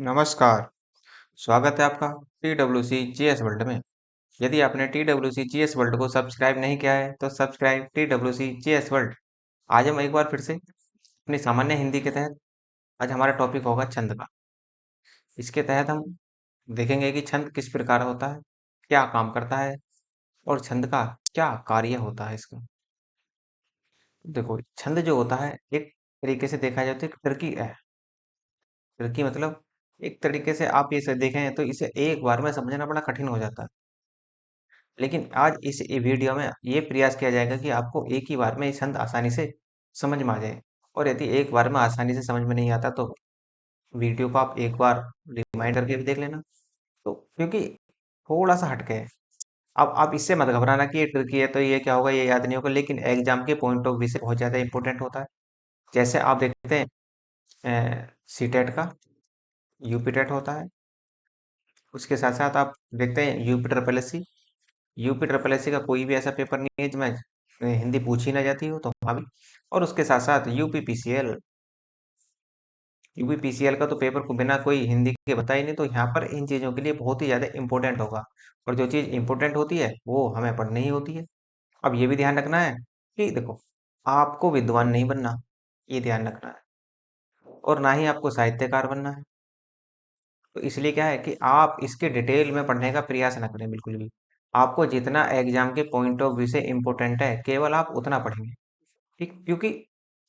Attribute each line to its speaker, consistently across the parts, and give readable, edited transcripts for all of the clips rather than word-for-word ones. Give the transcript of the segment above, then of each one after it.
Speaker 1: नमस्कार। स्वागत है आपका TWC GS वर्ल्ड में। यदि आपने TWC GS वर्ल्ड को सब्सक्राइब नहीं किया है तो सब्सक्राइब TWC GS वर्ल्ड। आज हम एक बार फिर से अपनी सामान्य हिंदी के तहत आज हमारा टॉपिक होगा छंद का। इसके तहत हम देखेंगे कि छंद किस प्रकार होता है, क्या काम करता है और छंद का क्या कार्य होता है इसका। देखो, छंद जो होता है एक तरीके से देखा जाए तो एक टर्की है। टर्की मतलब एक तरीके से आप ये देखें तो इसे एक बार में समझना बड़ा कठिन हो जाता है। लेकिन आज इस वीडियो में ये प्रयास किया जाएगा कि आपको एक ही बार में ये छंद आसानी से समझ में आ जाए। और यदि एक बार में आसानी से समझ में नहीं आता तो वीडियो को आप एक बार रिमाइंड करके भी देख लेना। तो क्योंकि थोड़ा सा हटके है। अब आप इससे मत घबराना कि ये ट्रिकी है तो ये क्या होगा, ये याद नहीं होगा, लेकिन एग्जाम के पॉइंट ऑफ व्यू से बहुत ज़्यादा इंपॉर्टेंट होता है। जैसे आप देखते हैं सीटेट का यूपी टेट होता है। उसके साथ साथ आप देखते हैं UP triple S C. UP triple S C का कोई भी ऐसा पेपर नहीं है जिसमें हिंदी पूछी ना जाती हो, तो वहाँ भी। और उसके साथ साथ यूपी पीसीएल। यूपी पीसीएल का तो पेपर को बिना कोई हिंदी के बता ही नहीं, तो यहाँ पर इन चीज़ों के लिए बहुत ही ज़्यादा इंपॉर्टेंट होगा। और जो चीज़ इंपॉर्टेंट होती है वो हमें पढ़नी ही होती है। अब ये भी ध्यान रखना है कि देखो, आपको विद्वान नहीं बनना, ये ध्यान रखना है। और ना ही आपको साहित्यकार बनना है। तो इसलिए क्या है कि आप इसके डिटेल में पढ़ने का प्रयास ना करें बिल्कुल भी। आपको जितना एग्जाम के पॉइंट ऑफ व्यू से इम्पोर्टेंट है केवल आप उतना पढ़ेंगे। ठीक, क्योंकि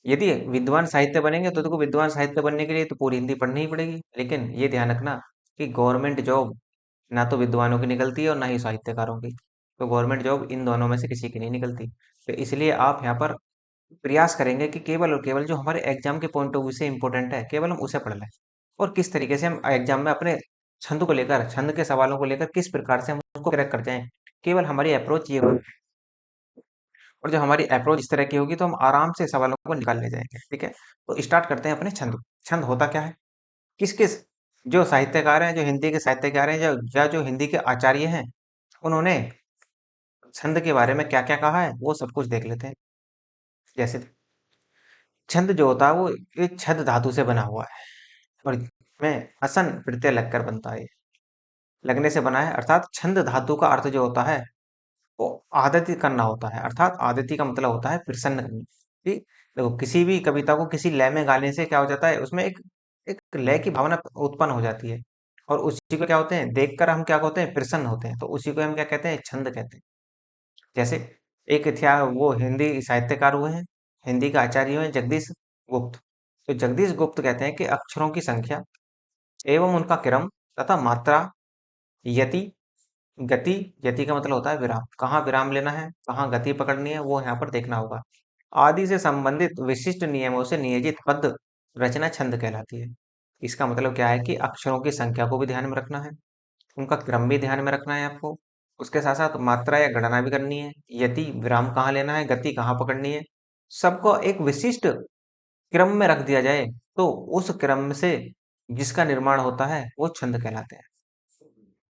Speaker 1: यदि विद्वान साहित्य बनेंगे तो देखो, विद्वान साहित्य बनने के लिए तो पूरी हिंदी पढ़नी ही पड़ेगी। लेकिन ये ध्यान रखना कि गवर्नमेंट जॉब ना तो विद्वानों की निकलती है और ना ही साहित्यकारों की। तो गवर्नमेंट जॉब इन दोनों में से किसी की नहीं निकलती। तो इसलिए आप यहाँ पर प्रयास करेंगे कि केवल और केवल जो हमारे एग्जाम के पॉइंट ऑफ व्यू से इम्पोर्टेंट है केवल हम उसे पढ़ लें। और किस तरीके से हम एग्जाम में अपने छंद को लेकर, छंद के सवालों को लेकर किस प्रकार से हम उसको क्रैक कर जाएं, केवल हमारी अप्रोच ये होगी। और जब हमारी अप्रोच इस तरह की होगी तो हम आराम से सवालों को निकाल ले जाएंगे। ठीक है, तो स्टार्ट करते हैं अपने छंद। छंद होता क्या है, किस किस जो साहित्यकार हैं, जो हिंदी के साहित्यकार हैं, जो हिंदी के आचार्य हैं, उन्होंने छंद के बारे में क्या क्या कहा है वो सब कुछ देख लेते हैं। जैसे छंद जो होता है वो एक छद धातु से बना हुआ है और में असन प्रत्यय लगकर बनता है। लगने से बना है, अर्थात छंद धातु का अर्थ जो होता है वो आदति करना होता है। अर्थात आदति का मतलब होता है प्रसन्न करना। ठीक, देखो किसी भी कविता को किसी लय में गाने से क्या हो जाता है, उसमें एक एक लय की भावना उत्पन्न हो जाती है। और उसी को क्या होते हैं, देखकर हम क्या होते हैं, प्रसन्न होते हैं। तो उसी को हम क्या कहते हैं, छंद कहते हैं। जैसे एक थे, वो हिंदी साहित्यकार हुए हैं, हिंदी का आचार्य हुए हैं, जगदीश गुप्त। तो जगदीश गुप्त कहते हैं कि अक्षरों की संख्या एवं उनका क्रम तथा मात्रा, यति, गति, यति का मतलब होता है विराम, कहाँ विराम लेना है, कहाँ गति पकड़नी है, वो यहाँ पर देखना होगा, आदि से संबंधित विशिष्ट नियमों से नियोजित पद रचना छंद कहलाती है। इसका मतलब क्या है कि अक्षरों की संख्या को भी ध्यान में रखना है, उनका क्रम भी ध्यान में रखना है आपको। उसके साथ साथ मात्रा या गणना भी करनी है, यदि विराम कहाँ लेना है, गति कहाँ पकड़नी है, सबको एक विशिष्ट क्रम में रख दिया जाए तो उस क्रम से जिसका निर्माण होता है वो छंद कहलाते हैं।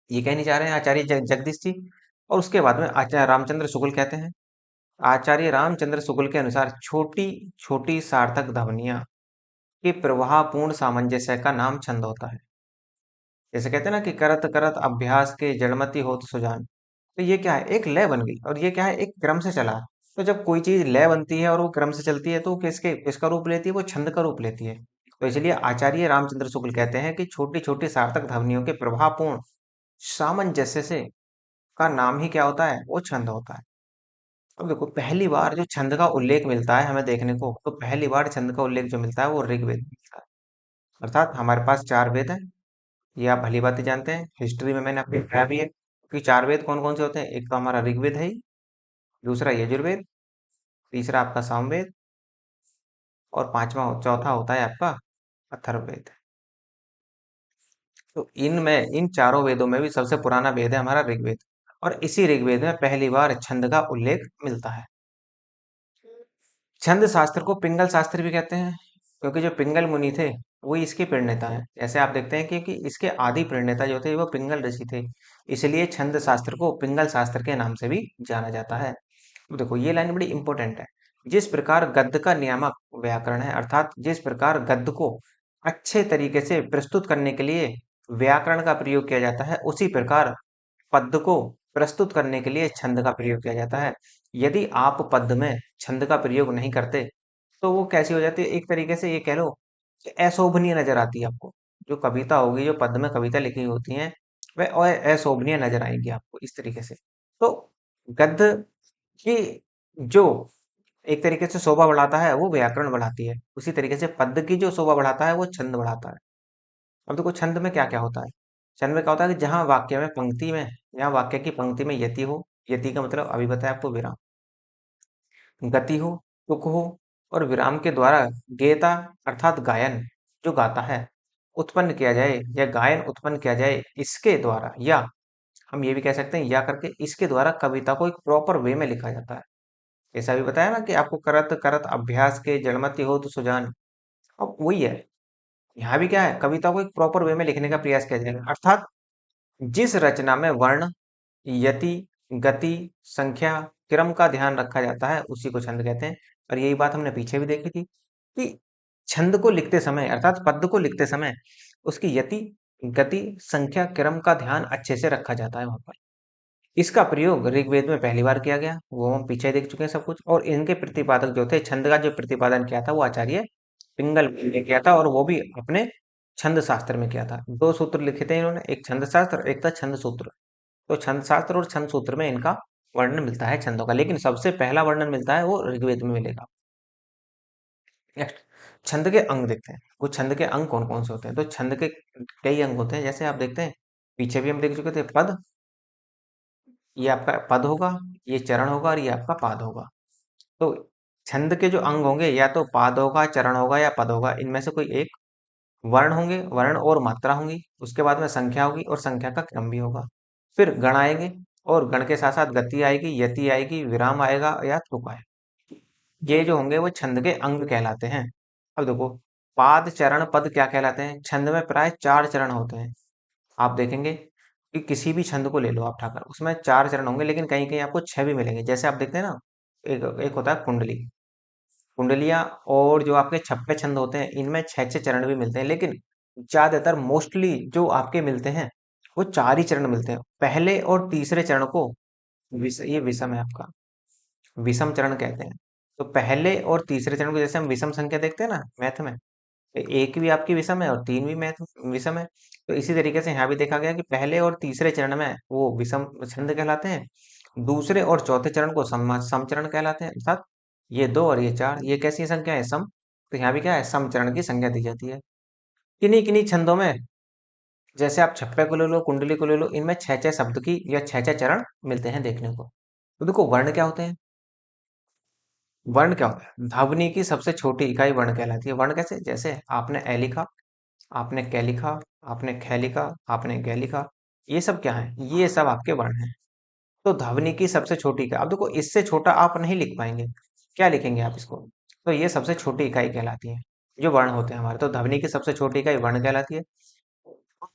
Speaker 1: ये कहना चाह रहे हैं आचार्य जगदीश जी। और उसके बाद में आचार्य रामचंद्र शुक्ल कहते हैं, आचार्य रामचंद्र शुक्ल के अनुसार छोटी छोटी सार्थक ध्वनियां के प्रवाहपूर्ण सामंजस्य का नाम छंद होता है। जैसे कहते हैं ना कि करत करत अभ्यास के जड़मति होत सुजान। तो ये क्या है, एक लय बन गई और ये क्या है, एक क्रम से चला। तो जब कोई चीज लय बनती है और वो क्रम से चलती है तो वो किसका रूप लेती है, वो छंद का रूप लेती है। तो इसलिए आचार्य रामचंद्र शुक्ल कहते हैं कि छोटी छोटी सार्थक ध्वनियों के प्रभावपूर्ण सामंजस्य से का नाम ही क्या होता है, वो छंद होता है। अब देखो, पहली बार जो छंद का उल्लेख मिलता है हमें देखने को, तो पहली बार छंद का उल्लेख जो मिलता है वो ऋग्वेद में मिलता है। अर्थात हमारे पास चार वेद हैं, ये आप भली बात जानते हैं, हिस्ट्री में मैंने आपको पढ़ाया भी है कि चार वेद कौन कौन से होते हैं। एक तो हमारा ऋग्वेद है ही, दूसरा यजुर्वेद, तीसरा आपका सामवेद, और पांचवा चौथा होता है आपका अथर्ववेद। तो इनमें इन चारों वेदों में भी सबसे पुराना वेद है हमारा ऋग्वेद। और इसी ऋग्वेद में पहली बार छंद का उल्लेख मिलता है। छंद शास्त्र को पिंगल शास्त्र भी कहते हैं, क्योंकि जो पिंगल मुनि थे वो इसके प्रणेता हैं। ऐसे आप देखते हैं कि इसके आदि प्रणेता जो थे वो पिंगल ऋषि थे। इसलिए छंद शास्त्र को पिंगल शास्त्र के नाम से भी जाना जाता है। तो देखो, ये लाइन बड़ी इंपॉर्टेंट है। जिस प्रकार गद्य का नियामक व्याकरण है, अर्थात जिस प्रकार गद्य को अच्छे तरीके से प्रस्तुत करने के लिए व्याकरण का प्रयोग किया जाता है, उसी प्रकार पद्य को प्रस्तुत करने के लिए छंद का प्रयोग किया जाता है। यदि आप पद्य में छंद का प्रयोग नहीं करते, तो वो कैसी हो जाती है, एक तरीके से ये कह लो कि अशोभनीय नजर आती है आपको। जो कविता होगी, जो पद्य में कविता लिखी होती हैं, वह अशोभनीय नजर आएंगी आपको इस तरीके से। तो गद्य की जो एक तरीके से शोभा बढ़ाता है वो व्याकरण बढ़ाती है, उसी तरीके से पद्य की जो शोभा बढ़ाता है वो छंद बढ़ाता है। अब देखो छंद में क्या क्या होता है। छंद में क्या होता है कि जहां वाक्य में पंक्ति में, जहां वाक्य की पंक्ति में यति हो, यति का मतलब अभी बताया आपको विराम, गति हो, तुक हो, और विराम के द्वारा गेयता अर्थात गायन जो गाता है उत्पन्न किया जाए, या गायन उत्पन्न किया जाए इसके द्वारा, या हम ये भी कह सकते हैं या करके इसके द्वारा कविता को एक प्रॉपर वे में लिखा जाता है। ऐसा भी बताया ना कि आपको करत करत अभ्यास के जड़मति हो तो सुजान। अब वही है, यहाँ भी क्या है, कविता को एक प्रॉपर वे में लिखने का प्रयास किया जाएगा, अर्थात जिस रचना में वर्ण, यति, गति, संख्या, क्रम का ध्यान रखा जाता है उसी को छंद कहते हैं। और यही बात हमने पीछे भी देखी थी कि छंद को लिखते समय अर्थात पद्य को लिखते समय उसकी यति, गति, संख्या, क्रम का ध्यान अच्छे से रखा जाता है वहां पर। इसका प्रयोग ऋग्वेद में पहली बार किया गया, वो हम पीछे देख चुके हैं सब कुछ। और इनके प्रतिपादक जो थे, छंद का जो प्रतिपादन किया था वो आचार्य पिंगल ने किया था, और वो भी अपने छंद शास्त्र में किया था। दो सूत्र लिखे थे इन्होंने, एक छंद शास्त्र, एक था छंद सूत्र। तो छंद शास्त्र और छंद सूत्र में इनका वर्णन मिलता है छंदों का, लेकिन सबसे पहला वर्णन मिलता है वो ऋग्वेद में मिलेगा। नेक्स्ट, छंद के अंग देखते हैं। वो छंद के अंग कौन कौन से होते हैं। तो छंद के कई अंग होते हैं, जैसे आप देखते हैं पीछे भी हम देख चुके थे, पद, ये आपका पद होगा, ये चरण होगा, और ये आपका पाद होगा। तो छंद के जो अंग होंगे, या तो पाद होगा, चरण होगा, या पद होगा, इनमें से कोई एक। वर्ण होंगे, वर्ण और मात्रा होंगी, उसके बाद में संख्या होगी, और संख्या का क्रम भी होगा। फिर गण आएंगे, और गण के साथ साथ गति आएगी, यति आएगी, विराम आएगा, या तुक आएगा। ये जो होंगे वो छंद के अंग कहलाते हैं। अब देखो, पाद, चरण, पद क्या कहलाते हैं। छंद में प्राय 4 चरण होते हैं। आप देखेंगे कि किसी भी छंद को ले लो आप उठाकर, उसमें 4 चरण होंगे, लेकिन कहीं कहीं आपको 6 भी मिलेंगे। जैसे आप देखते हैं ना, एक एक होता है कुंडली, कुंडलियां, और जो आपके छप्पे छंद होते हैं इनमें 6 6 चरण भी मिलते हैं, लेकिन ज्यादातर मोस्टली जो आपके मिलते हैं वो 4 ही चरण मिलते हैं। पहले और तीसरे चरण को ये विषम है आपका, विषम चरण कहते हैं। तो पहले और तीसरे चरण को जैसे हम विषम संख्या देखते हैं ना मैथ में, एक भी आपकी विषम है और तीन भी मैथ विषम है। तो इसी तरीके से यहाँ भी देखा गया कि पहले और तीसरे चरण में वो विषम छंद कहलाते हैं, दूसरे और चौथे चरण को समचरण कहलाते हैं। अर्थात ये दो और ये चार, ये कैसी संख्या है, सम। तो यहाँ भी क्या है, समचरण की संख्या दी जाती है। किन्हीं किन्हीं छंदों में, जैसे आप छप्पे को ले लो, कुंडली को ले लो, इनमें 6 6 शब्द की या 6 6 चरण मिलते हैं देखने को। तो देखो वर्ण क्या होते हैं। वर्ण क्या होता है, ध्वनि की सबसे छोटी इकाई वर्ण कहलाती है। वर्ण कैसे, जैसे आपने ए लिखा, आपने कै लिखा, आपने ख लिखा, आपने ग लिखा, ये सब क्या है, ये सब आपके वर्ण हैं। तो ध्वनि की सबसे छोटी इकाई, अब देखो इससे छोटा आप नहीं लिख पाएंगे, क्या लिखेंगे आप इसको। तो ये सबसे छोटी इकाई कहलाती है, जो वर्ण होते हैं हमारे। तो ध्वनि की सबसे छोटी इकाई वर्ण कहलाती है।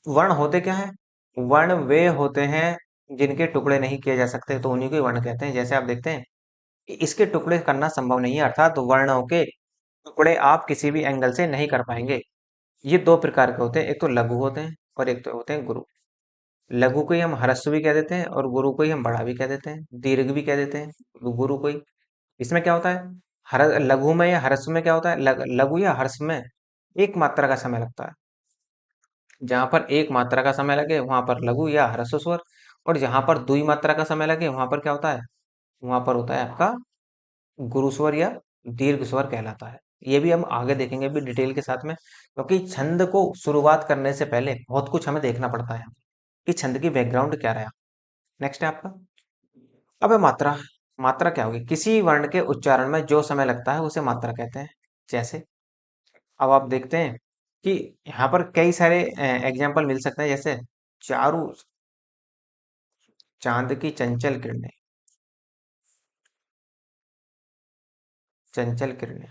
Speaker 1: वर्ण होते क्या है, वर्ण वे होते हैं जिनके टुकड़े नहीं किए जा सकते, तो उन्हीं को ही वर्ण कहते हैं। जैसे आप देखते हैं कि इसके टुकड़े करना संभव नहीं है, अर्थात वर्णों के टुकड़े आप किसी भी एंगल से नहीं कर पाएंगे। ये दो प्रकार के होते हैं, एक तो लघु होते हैं और एक तो होते हैं गुरु। लघु को ही हम ह्रस्व भी कह देते हैं, और गुरु को ही हम बड़ा भी कह देते हैं, दीर्घ भी कह देते हैं गुरु को ही। इसमें क्या होता है, लघु में या ह्रस्व में क्या होता है, लघु या ह्रस्व में एक मात्रा का समय लगता है। जहां पर एक मात्रा का समय लगे वहां पर लघु या ह्रस्व स्वर, और जहां पर दुई मात्रा का समय लगे वहां पर क्या होता है, वहां पर होता है आपका गुरु स्वर या दीर्घ स्वर कहलाता है। ये भी हम आगे देखेंगे भी डिटेल के साथ में, क्योंकि छंद को शुरुआत करने से पहले बहुत कुछ हमें देखना पड़ता है कि छंद की बैकग्राउंड क्या रहा। नेक्स्ट है आपका, अब है मात्रा। मात्रा क्या होगी, किसी वर्ण के उच्चारण में जो समय लगता है उसे मात्रा कहते हैं। जैसे अब आप देखते हैं कि यहाँ पर कई सारे एग्जाम्पल मिल सकते हैं, जैसे चारू, चांद की चंचल किरणें, चंचल किरणें।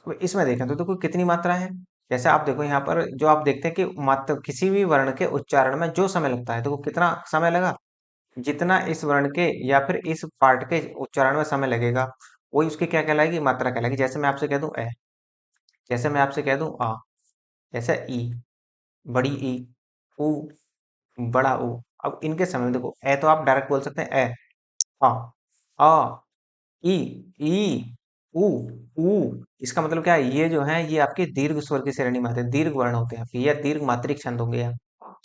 Speaker 1: अब इसमें देखें तो देखो कितनी मात्रा है। जैसे आप देखो यहाँ पर जो आप देखते हैं कि मात्र किसी भी वर्ण के उच्चारण में जो समय लगता है, देखो कितना समय लगा, जितना इस वर्ण के या फिर इस पार्ट के उच्चारण में समय लगेगा वही उसकी क्या कहलाएगी, मात्रा कहलाएगी। जैसे मैं आपसे कह दूं ए, जैसे मैं आपसे कह दूं आ, जैसे ई, बड़ी ई, ऊ, बड़ा ऊ। अब इनके समय में देखो, ए तो आप डायरेक्ट बोल सकते हैं ए, आ, आ, ई, ई, ऊ, ऊ। इसका मतलब क्या है, ये जो है ये आपके दीर्घ स्वर की श्रेणी में आते हैं, दीर्घ वर्ण होते हैं आपके, ये दीर्घ मात्रिक छंद होंगे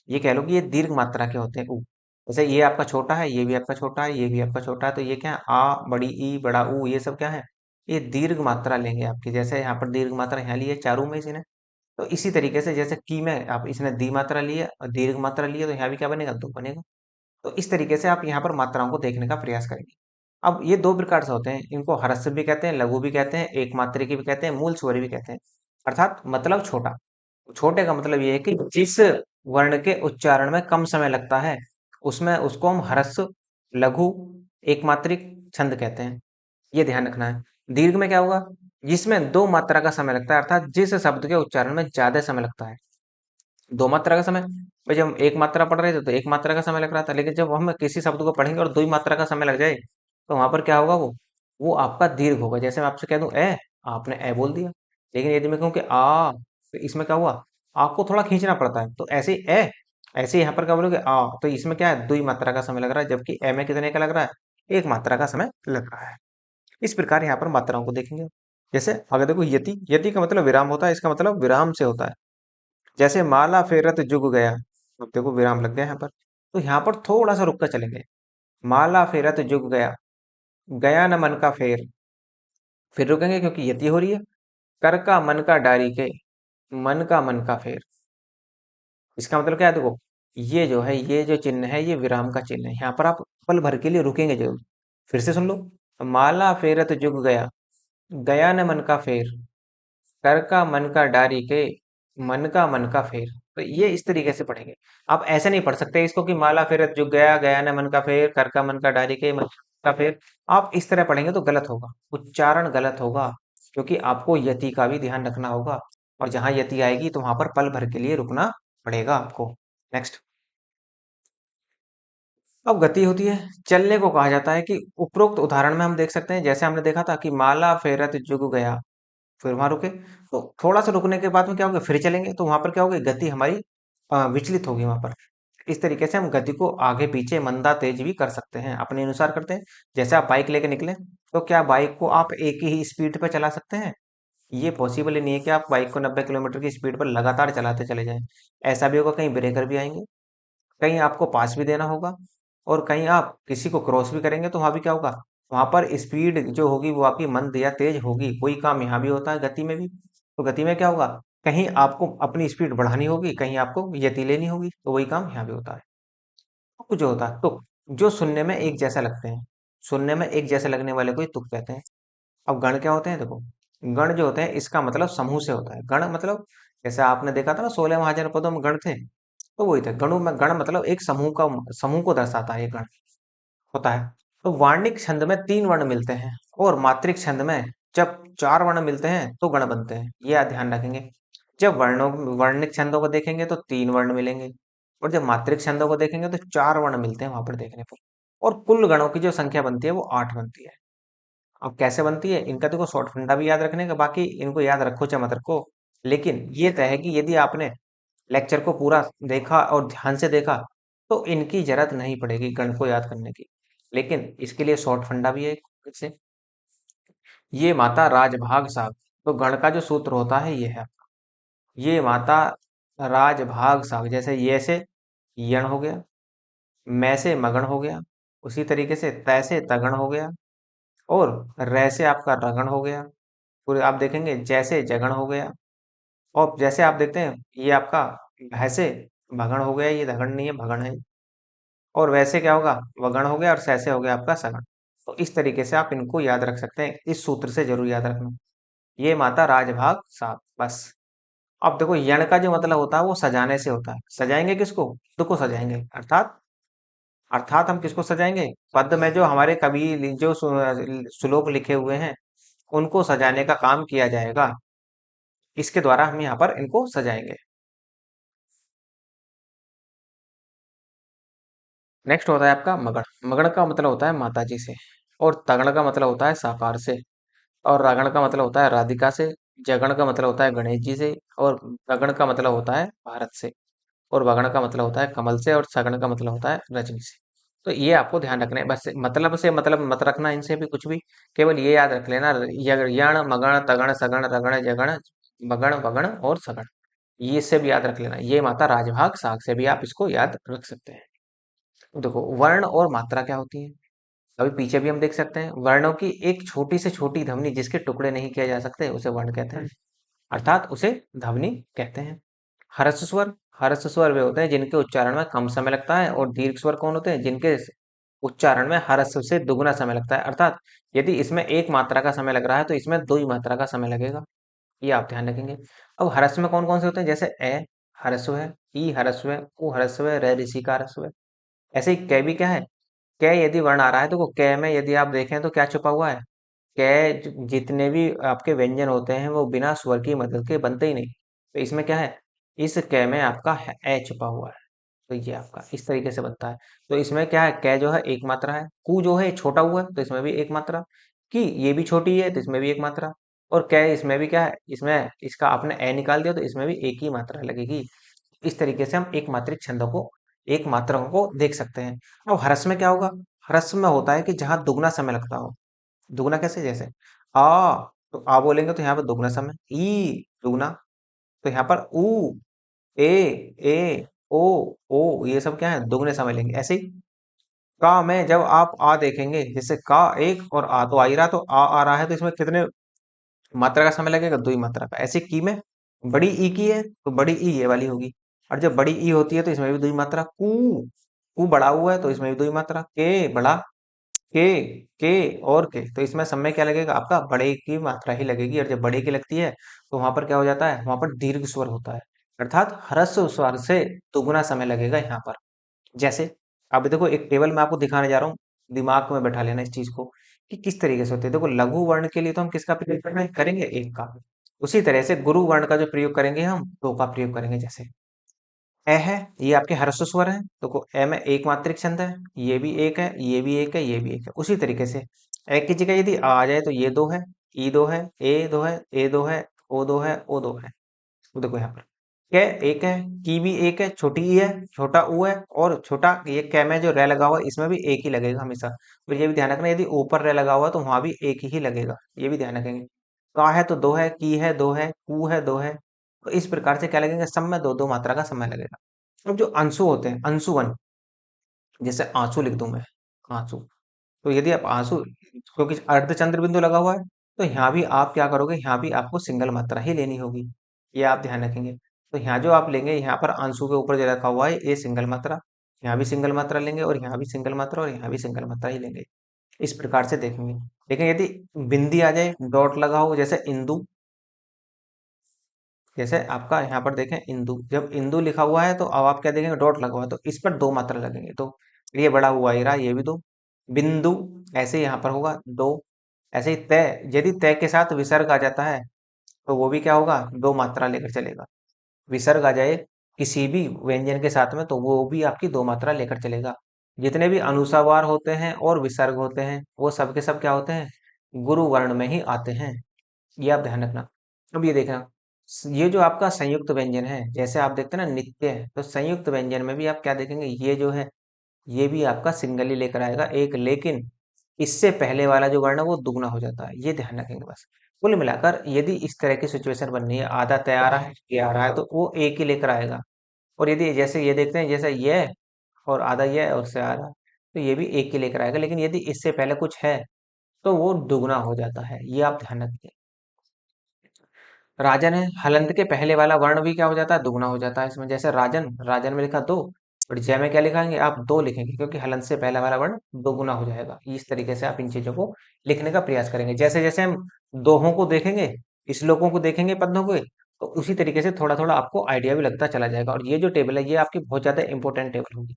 Speaker 1: ये कह लो कि ये दीर्घ मात्रा के होते हैं ऊ। जैसे ये आपका छोटा है, ये भी आपका छोटा है, ये भी आपका छोटा है, तो ये क्या है, आ, बड़ी ई, बड़ा ऊ, ये सब क्या है, ये दीर्घ मात्रा लेंगे आपकी। जैसे यहाँ पर दीर्घ मात्रा यहाँ ली है चारों में इसने, तो इसी तरीके से जैसे की में आप इसने दी मात्रा ली है और दीर्घ मात्रा ली है, तो यहाँ भी क्या बनेगा, दो बनेगा। तो इस तरीके से आप यहाँ पर मात्राओं को देखने का प्रयास करेंगे। अब ये दो प्रकार से होते हैं, इनको ह्रस्व भी कहते हैं, लघु भी कहते हैं, एक मात्रिकी भी कहते हैं, मूल स्वरी भी कहते हैं। अर्थात मतलब छोटा। छोटे का मतलब ये है कि जिस वर्ण के उच्चारण में कम समय लगता है, उसमें उसको हम ह्रस्व, लघु, एक मात्रिक छंद कहते हैं। ये ध्यान रखना है। दीर्घ में क्या होगा, जिसमें दो मात्रा का समय लगता है, अर्थात जिस शब्द के उच्चारण में ज्यादा समय लगता है। दो मात्रा का समय, भाई जब हम एक मात्रा पढ़ रहे थे तो एक मात्रा का समय लग रहा था, लेकिन जब हम किसी शब्द को पढ़ेंगे और दो ही मात्रा का समय लग जाए, तो वहां पर क्या होगा, वो आपका दीर्घ होगा। जैसे मैं आपसे कह दूं ए, आपने ए बोल दिया, लेकिन यदि मैं कहूँ कि आ, तो इसमें क्या हुआ, आपको थोड़ा खींचना पड़ता है, तो ऐसे ही ए, ऐसे यहाँ पर क्या बोलोगे आ, तो इसमें क्या है, दो ही मात्रा का समय लग रहा है, जबकि ए में कितने का लग रहा है, एक मात्रा का समय लग रहा है। इस प्रकार यहाँ पर मात्राओं को देखेंगे। जैसे अगर देखो यति, यति का मतलब विराम होता है, इसका मतलब विराम से होता है। जैसे माला फेरत जुग गया, अब देखो विराम लग गया यहाँ पर, तो यहाँ पर थोड़ा सा रुक कर चलेंगे। माला फेरत जुग गया, गया न मन का फेर, फिर रुकेंगे क्योंकि यति हो रही है। कर का मन का डारी के, मन का मन का फेर। इसका मतलब क्या है, देखो ये जो है, ये जो चिन्ह है, ये विराम का चिन्ह है, यहाँ पर आप पल भर के लिए रुकेंगे जरूर। फिर से सुन लो, माला फेरत जुग गया, गया न मन का फेर, कर का मन का डारी के, मन का फेर। तो ये इस तरीके से पढ़ेंगे। आप ऐसे नहीं पढ़ सकते इसको कि माला फेरत जुग गया, गया न मन का फेर, कर का मन का डारी के, मन का फेर। आप इस तरह पढ़ेंगे तो गलत होगा, उच्चारण गलत होगा, क्योंकि आपको यति का भी ध्यान रखना होगा, और जहां यति आएगी तो वहां पर पल भर के लिए रुकना पड़ेगा आपको। नेक्स्ट, अब गति होती है, चलने को कहा जाता है कि उपरोक्त उदाहरण में हम देख सकते हैं, जैसे हमने देखा था कि माला फेरत जुग गया, फिर वहां रुके, तो थोड़ा सा रुकने के बाद में क्या होगा, फिर चलेंगे, तो वहां पर क्या होगी, गति हमारी विचलित होगी वहां पर। इस तरीके से हम गति को आगे पीछे मंदा तेज भी कर सकते हैं, अपने अनुसार करते हैं। जैसे आप बाइक लेके निकले, तो क्या बाइक को आप एक ही स्पीड पर चला सकते हैं, ये पॉसिबल ही नहीं है कि आप बाइक को 90 किलोमीटर की स्पीड पर लगातार चलाते चले जाएं। ऐसा भी होगा, कहीं ब्रेकर भी आएंगे, कहीं आपको पास भी देना होगा, और कहीं आप किसी को क्रॉस भी करेंगे, तो वहां भी क्या होगा, वहां पर स्पीड जो होगी वो आपकी मंद या तेज होगी। कोई काम यहाँ भी होता है गति में भी, तो गति में क्या होगा, कहीं आपको अपनी स्पीड बढ़ानी होगी, कहीं आपको यति लेनी होगी, तो वही काम यहाँ भी होता है। तुक जो होता है, तुक, जो सुनने में एक जैसा लगते हैं, सुनने में एक जैसे लगने वाले को ही तुक कहते हैं। अब गण क्या होते हैं, देखो गण जो होते हैं, इसका मतलब समूह से होता है। गण मतलब, जैसे आपने देखा था ना 16 महाजनपदों में गण थे, तो वही थे गणों में। गण मतलब एक समूह का, समूह को दर्शाता है ये गण होता है। तो वार्णिक छंद में तीन वर्ण मिलते हैं, और मात्रिक छंद में जब चार वर्ण मिलते हैं तो गण बनते हैं, ये आप ध्यान रखेंगे। जब वर्णों वर्णिक छंदों को देखेंगे तो तीन वर्ण मिलेंगे, और जब मात्रिक छंदों को देखेंगे तो चार वर्ण मिलते हैं वहां पर देखने पर। और कुल गणों की जो संख्या बनती है वो आठ बनती है। अब कैसे बनती है, इनका देखो शॉर्ट फंडा भी याद रखने का, बाकी इनको याद रखो चाहे मत रखो, लेकिन ये तय है कि यदि आपने लेक्चर को पूरा देखा और ध्यान से देखा, तो इनकी जरूरत नहीं पड़ेगी गण को याद करने की। लेकिन इसके लिए शॉर्ट फंडा भी है एक, जैसे ये माता राजभाग साग, तो गण का जो सूत्र होता है ये है, ये माता राजभाग साग। जैसे ये से यण हो गया, मैं से मगन हो गया, उसी तरीके से तय से तगण हो गया, और रै से आपका रगण हो गया। पूरे आप देखेंगे जैसे जगण हो गया, और जैसे आप देखते हैं ये आपका भैसे भगण हो गया, ये धगण नहीं है भगण है। और वैसे क्या होगा, वगण हो गया, और सैसे हो गया आपका सगण। तो इस तरीके से आप इनको याद रख सकते हैं, इस सूत्र से जरूर याद रखना, ये माता राजभाग साग, बस। अब देखो यण का जो मतलब होता है वो सजाने से होता है। सजाएंगे किसको, खुद को सजाएंगे, अर्थात अर्थात हम किसको सजाएंगे, पद में जो हमारे कवि जो श्लोक लिखे हुए हैं उनको सजाने का काम किया जाएगा, इसके द्वारा हम यहाँ पर इनको सजाएंगे। नेक्स्ट होता है आपका मगध। मगध का मतलब होता है माता जी से, और तगड़ का मतलब होता है साकार से, और रागण का मतलब होता है राधिका से, जगण का मतलब होता है गणेश जी से, और गगन का मतलब होता है भारत से, और वगण का मतलब होता है कमल से, और सगण का मतलब होता है रजनी से। तो ये आपको ध्यान रखना है, बस मतलब से मतलब मत रखना इनसे भी कुछ भी, केवल ये याद रख लेना, यण मगण तगण सगण रगण जगण मगण वगण और सगण, ये से भी याद रख लेना। ये माता राजभाग साग से भी आप इसको याद रख सकते हैं। देखो वर्ण और मात्रा क्या होती है, अभी पीछे भी हम देख सकते हैं, वर्णों की एक छोटी से छोटी ध्वनि जिसके टुकड़े नहीं किए जा सकते उसे वर्ण कहते हैं, अर्थात उसे ध्वनि कहते हैं। हर्ष स्वर, हर्ष स्वर वे होते हैं जिनके उच्चारण में कम समय लगता है, और दीर्घ स्वर कौन होते हैं, जिनके उच्चारण में हर्ष से दुगना समय लगता है, अर्थात यदि इसमें एक मात्रा का समय लग रहा है तो इसमें दो ही मात्रा का समय लगेगा, ये आप ध्यान रखेंगे। अब हर्ष में कौन कौन से होते हैं, जैसे ए हर्स्व है, ई हर्स्व है, उ हर्स्व है, रे ऋषि का हर्स्व है। ऐसे ही कै भी क्या है, कै यदि वर्ण आ रहा है तो वो कै में यदि आप देखें तो क्या छुपा हुआ है, कै जितने भी आपके व्यंजन होते हैं वो बिना स्वर की मदद के बनते ही नहीं, तो इसमें क्या है, इस कै में आपका ए छुपा हुआ है, तो ये आपका इस तरीके से बनता है। तो इसमें क्या है, कै जो है एक मात्रा है, कु जो है छोटा हुआ है तो इसमें भी एक मात्रा, की ये भी छोटी है तो इसमें भी एक मात्रा, और कै इसमें भी क्या है, इसमें इसका आपने ए निकाल दिया तो इसमें भी एक ही मात्रा लगेगी। इस तरीके से हम एक मात्रिक छंदों को, एक मात्राओं को देख सकते हैं। अब ह्रस्व में क्या होगा, ह्रस्व में होता है कि जहां दुगना समय लगता हो। दुगना कैसे, जैसे आ, तो आ बोलेंगे तो यहाँ पर दुगना समय, ई दुगना, तो यहाँ पर ऊ ए ए ओ ओ ये सब क्या है, दुगने समय लेंगे। ऐसे ही का में जब आप आ देखेंगे, जैसे का एक और आ, तो आ ही रहा, तो आ रहा है तो इसमें कितने मात्रा का समय लगेगा, दो ही मात्रा का। ऐसे की में बड़ी ई की है तो बड़ी ई ये वाली होगी, और जब बड़ी ई होती है तो इसमें भी दो ही मात्रा। कू बड़ा हुआ है तो इसमें भी दो ही मात्रा। के बड़ा, के के और के, तो इसमें समय क्या लगेगा, आपका बड़े की मात्रा ही लगेगी, और जब बड़े की लगती है तो वहां पर क्या हो जाता है, वहां पर दीर्घ स्वर होता है, अर्थात ह्रस्व स्वर से दुगुना समय लगेगा यहाँ पर। जैसे अब देखो एक टेबल में आपको दिखाने जा रहा हूँ, दिमाग में बैठा लेना इस चीज को कि किस तरीके से होते हैं। देखो लघु वर्ण के लिए तो हम किसका प्रयोग करेंगे, एक का। उसी तरह से गुरु वर्ण का जो प्रयोग करेंगे हम, दो का प्रयोग करेंगे। जैसे ए है, ये आपके ह्रस्व स्वर है, तो ए में एक मात्रिक छंद है, ये भी एक है, ये भी एक है, ये भी एक है। उसी तरीके से ए की जगह यदि आ जाए तो ये दो है, ई दो है, ए दो है, ए दो है, ओ दो है, ओ दो है। तो देखो यहाँ पर क्या एक है, की भी एक है, छोटी ई है, छोटा ऊ है, और छोटा ये कै में जो रे लगा हुआ है इसमें भी एक ही लगेगा हमेशा। तो ये भी ध्यान रखना, यदि ऊपर रे लगा हुआ है तो वहां भी एक ही लगेगा, ये भी ध्यान रखेंगे। का है तो दो है, की है दो है, कू है दो है, तो इस प्रकार से क्या लगेगा, सब में दो दो मात्रा का समय लगेगा। अब जो अंशु होते हैं, अंशुवन, जैसे आंसू लिख दूं मैं, आंसू, तो यदि आप आंसू, क्योंकि अर्धचंद्र बिंदु लगा हुआ है तो यहाँ भी आप क्या करोगे, यहाँ भी आपको सिंगल मात्रा ही लेनी होगी, ये आप ध्यान रखेंगे। तो यहाँ जो आप लेंगे, यहाँ पर आंसू के ऊपर जो रखा हुआ है ये सिंगल मात्रा, यहाँ भी सिंगल मात्रा लेंगे, और यहाँ भी सिंगल मात्रा, और यहाँ भी सिंगल मात्रा ही लेंगे, इस प्रकार से देखेंगे। लेकिन यदि बिंदी आ जाए, डॉट लगा हो, जैसे इंदु, जैसे आपका यहाँ पर देखें इंदु, जब इंदु लिखा हुआ है तो अब आप क्या देखेंगे, डॉट लगा हुआ है तो इस पर दो मात्रा लगेंगे, तो ये बड़ा हुआ ही रहा, ये भी दो। बिंदु, ऐसे ही यहाँ पर होगा दो। ऐसे ही तय, यदि तय के साथ विसर्ग आ जाता है तो वो भी क्या होगा, दो मात्रा लेकर चलेगा। विसर्ग आ जाए किसी भी व्यंजन के साथ में तो वो भी आपकी दो मात्रा लेकर चलेगा। जितने भी अनुस्वार होते हैं और विसर्ग होते हैं वो सब के सब क्या होते हैं, गुरु वर्ण में ही आते हैं, ये आप ध्यान रखना। अब ये देखना, ये जो आपका संयुक्त व्यंजन है, जैसे आप देखते हैं ना नित्य है, तो संयुक्त व्यंजन में भी आप क्या देखेंगे, ये जो है ये भी आपका सिंगल ही लेकर आएगा एक, लेकिन इससे पहले वाला जो वर्ण है वो दुगना हो जाता है, ये ध्यान रखेंगे बस। कुल मिलाकर यदि इस तरह की सिचुएशन बननी है, आधा तय आ रहा है, ये आ रहा है, तो वो एक ही लेकर आएगा। और यदि जैसे ये देखते हैं, जैसे ये और आधा ये और से आ रहा है, तो ये भी एक ही लेकर आएगा, लेकिन यदि इससे पहले कुछ है तो वो दुगना हो जाता है, ये आप ध्यान रखें। राजन है, हलंत के पहले वाला वर्ण भी क्या हो जाता है, दुगना हो जाता है इसमें। जैसे राजन, राजन में लिखा दो, और जय में क्या लिखाएंगे आप, दो लिखेंगे, क्योंकि हलंत से पहला वाला वर्ण दोगुना हो जाएगा। इस तरीके से आप इन चीजों को लिखने का प्रयास करेंगे। जैसे जैसे हम दोहों को देखेंगे, श्लोकों को देखेंगे, पद्यों को, तो उसी तरीके से थोड़ा थोड़ा आपको आइडिया भी लगता चला जाएगा। और ये जो टेबल है ये आपकी बहुत ज्यादा इंपॉर्टेंट टेबल होगी,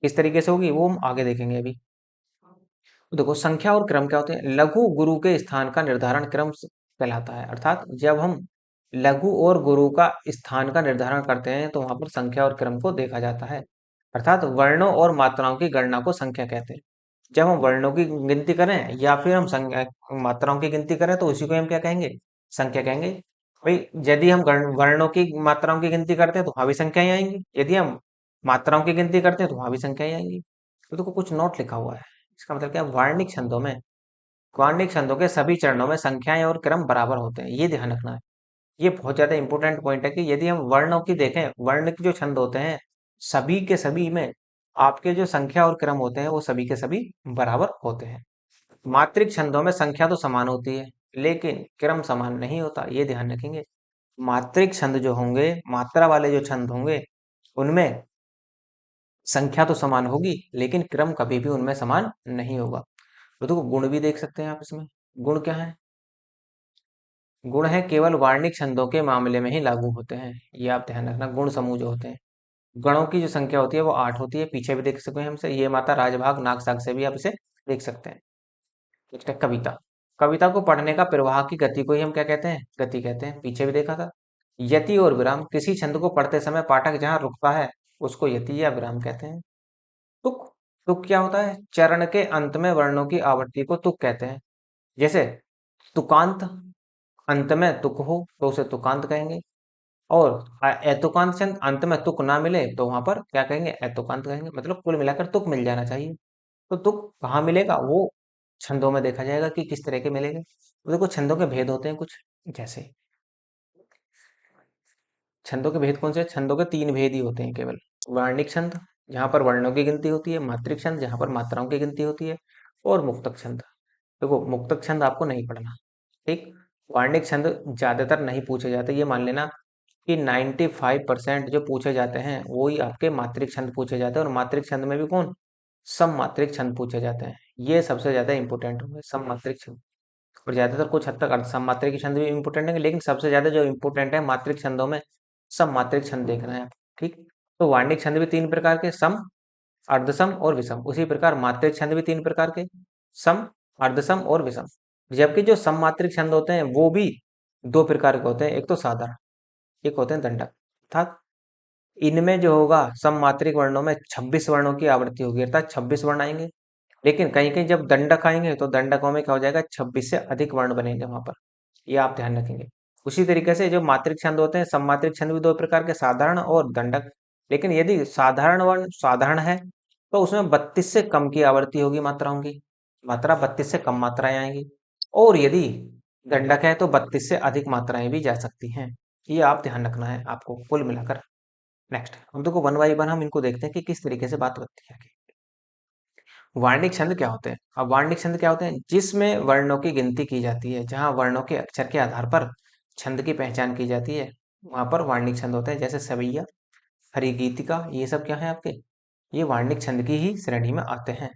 Speaker 1: किस तरीके से होगी वो हम आगे देखेंगे अभी। तो देखो संख्या और क्रम क्या होते हैं, लघु गुरु के स्थान का निर्धारण क्रम कहलाता है, अर्थात जब हम लघु और गुरु का स्थान का निर्धारण करते हैं तो वहां पर संख्या और क्रम को देखा जाता है, अर्थात वर्णों और मात्राओं की गणना को संख्या कहते हैं। जब हम वर्णों की गिनती करें या फिर हम संख्या मात्राओं की गिनती करें तो उसी को हम क्या कहेंगे, संख्या कहेंगे। भाई यदि हम वर्णों की मात्राओं की गिनती करते हैं तो वहां भी संख्याएं आएंगी, यदि हम मात्राओं की गिनती करते हैं तो वहां भी संख्याएं आएंगी। तो देखो कुछ नोट लिखा हुआ है, इसका मतलब क्या है, वार्णिक छंदों में, वार्णिक छंदों के सभी चरणों में संख्याएं और क्रम बराबर होते हैं, ये ध्यान रखना है। ये बहुत ज्यादा इंपॉर्टेंट पॉइंट है कि यदि हम वर्णों की देखें, वर्ण के जो छंद होते हैं सभी के सभी में आपके जो संख्या और क्रम होते हैं वो सभी के सभी बराबर होते हैं। मात्रिक छंदों में संख्या तो समान होती है लेकिन क्रम समान नहीं होता, ये ध्यान रखेंगे। मात्रिक छंद जो होंगे, मात्रा वाले जो छंद होंगे, उनमें संख्या तो समान होगी लेकिन क्रम कभी भी उनमें समान नहीं होगा। तो देखो गुण भी देख सकते हैं आप इसमें। गुण क्या है? गुण है केवल वार्णिक छंदों के मामले में ही लागू होते हैं, ये आप ध्यान रखना। गुण समूह जो होते हैं, गणों की जो संख्या होती है वो 8 होती है, पीछे भी देख सकते हैं हमसे, ये माता राजभाग नाग साग से भी आप इसे देख सकते हैं। नेक्स्ट है कविता। कविता को पढ़ने का प्रवाह की गति को ही हम क्या कहते हैं? गति कहते हैं, पीछे भी देखा था। यति और विराम, किसी छंद को पढ़ते समय पाठक जहां रुकता है उसको यति या विराम कहते हैं। तुक, तुक क्या होता है? चरण के अंत में वर्णों की आवृत्ति को तुक कहते हैं। जैसे तुकांत, अंत में तुक हो तो उसे तुकांत कहेंगे, और एतुकांत छंद अंत में तुक ना मिले तो वहां पर क्या कहेंगे? एतुकांत कहेंगे। मतलब कुल मिलाकर तुक मिल जाना चाहिए। तो तुक कहाँ मिलेगा? वो छंदों में देखा जाएगा कि किस तरह के मिलेंगे। तो देखो छंदों के भेद होते हैं कुछ, जैसे छंदों के भेद कौन से? छंदों के 3 भेद ही होते हैं केवल। वर्णिक छंद जहां पर वर्णों की गिनती होती है, मात्रिक छंद जहां पर मात्राओं की गिनती होती है, और मुक्तक छंद। देखो मुक्तक छंद आपको नहीं पढ़ना, ठीक। वार्णिक छंद ज्यादातर नहीं पूछे जाते, ये मान लेना कि 95% जो पूछे जाते हैं वो ही आपके मात्रिक छंद पूछे जाते हैं। और मात्रिक छंद में भी कौन? सम मात्रिक छंद पूछे जाते हैं, ये सबसे ज्यादा इंपॉर्टेंट होंगे, सम मात्रिक छंद। और ज्यादातर कुछ हद तक अर्ध सम मात्रिक छंद भी इंपॉर्टेंट है, लेकिन सबसे ज्यादा जो इंपॉर्टेंट है मात्रिक छंदों में सम मात्रिक छंद देखना है आप, ठीक। तो वार्णिक छंद भी 3 प्रकार के, सम, अर्धसम और विषम। उसी प्रकार मात्रिक छंद भी 3 प्रकार के, सम, अर्धसम और विषम। जबकि जो सम मात्रिक छंद होते हैं वो भी 2 प्रकार के होते हैं, एक तो साधारण, एक होते हैं दंडक। अर्थात इनमें जो होगा सम मात्रिक वर्णों में 26 वर्णों की आवृत्ति होगी, अर्थात 26 वर्ण आएंगे। लेकिन कहीं कहीं जब दंडक आएंगे तो दंडकों में क्या हो जाएगा? 26 से अधिक वर्ण बनेंगे वहां पर, ये आप ध्यान रखेंगे। उसी तरीके से जो मात्रिक छंद होते हैं, सम मात्रिक छंद भी 2 प्रकार के, साधारण और दंडक। लेकिन यदि साधारण वर्ण साधारण है तो उसमें 32 से कम की आवृत्ति होगी मात्राओं की, मात्रा 32 से कम मात्राएं आएंगी। और यदि दंडक है तो 32 से अधिक मात्राएं भी जा सकती हैं, ये आप ध्यान रखना है आपको कुल मिलाकर। नेक्स्ट हम देखो वन बाई वन हम इनको देखते हैं कि किस तरीके से बात होती है। वार्णिक छंद क्या होते हैं? अब वार्णिक छंद क्या होते हैं? जिसमें वर्णों की गिनती की जाती है, जहां वर्णों के अक्षर के आधार पर छंद की पहचान की जाती है, वहां पर वार्णिक छंद होते हैं। जैसे सवैया, हरिगीतिका, ये सब क्या है आपके? ये वार्णिक छंद की ही श्रेणी में आते हैं।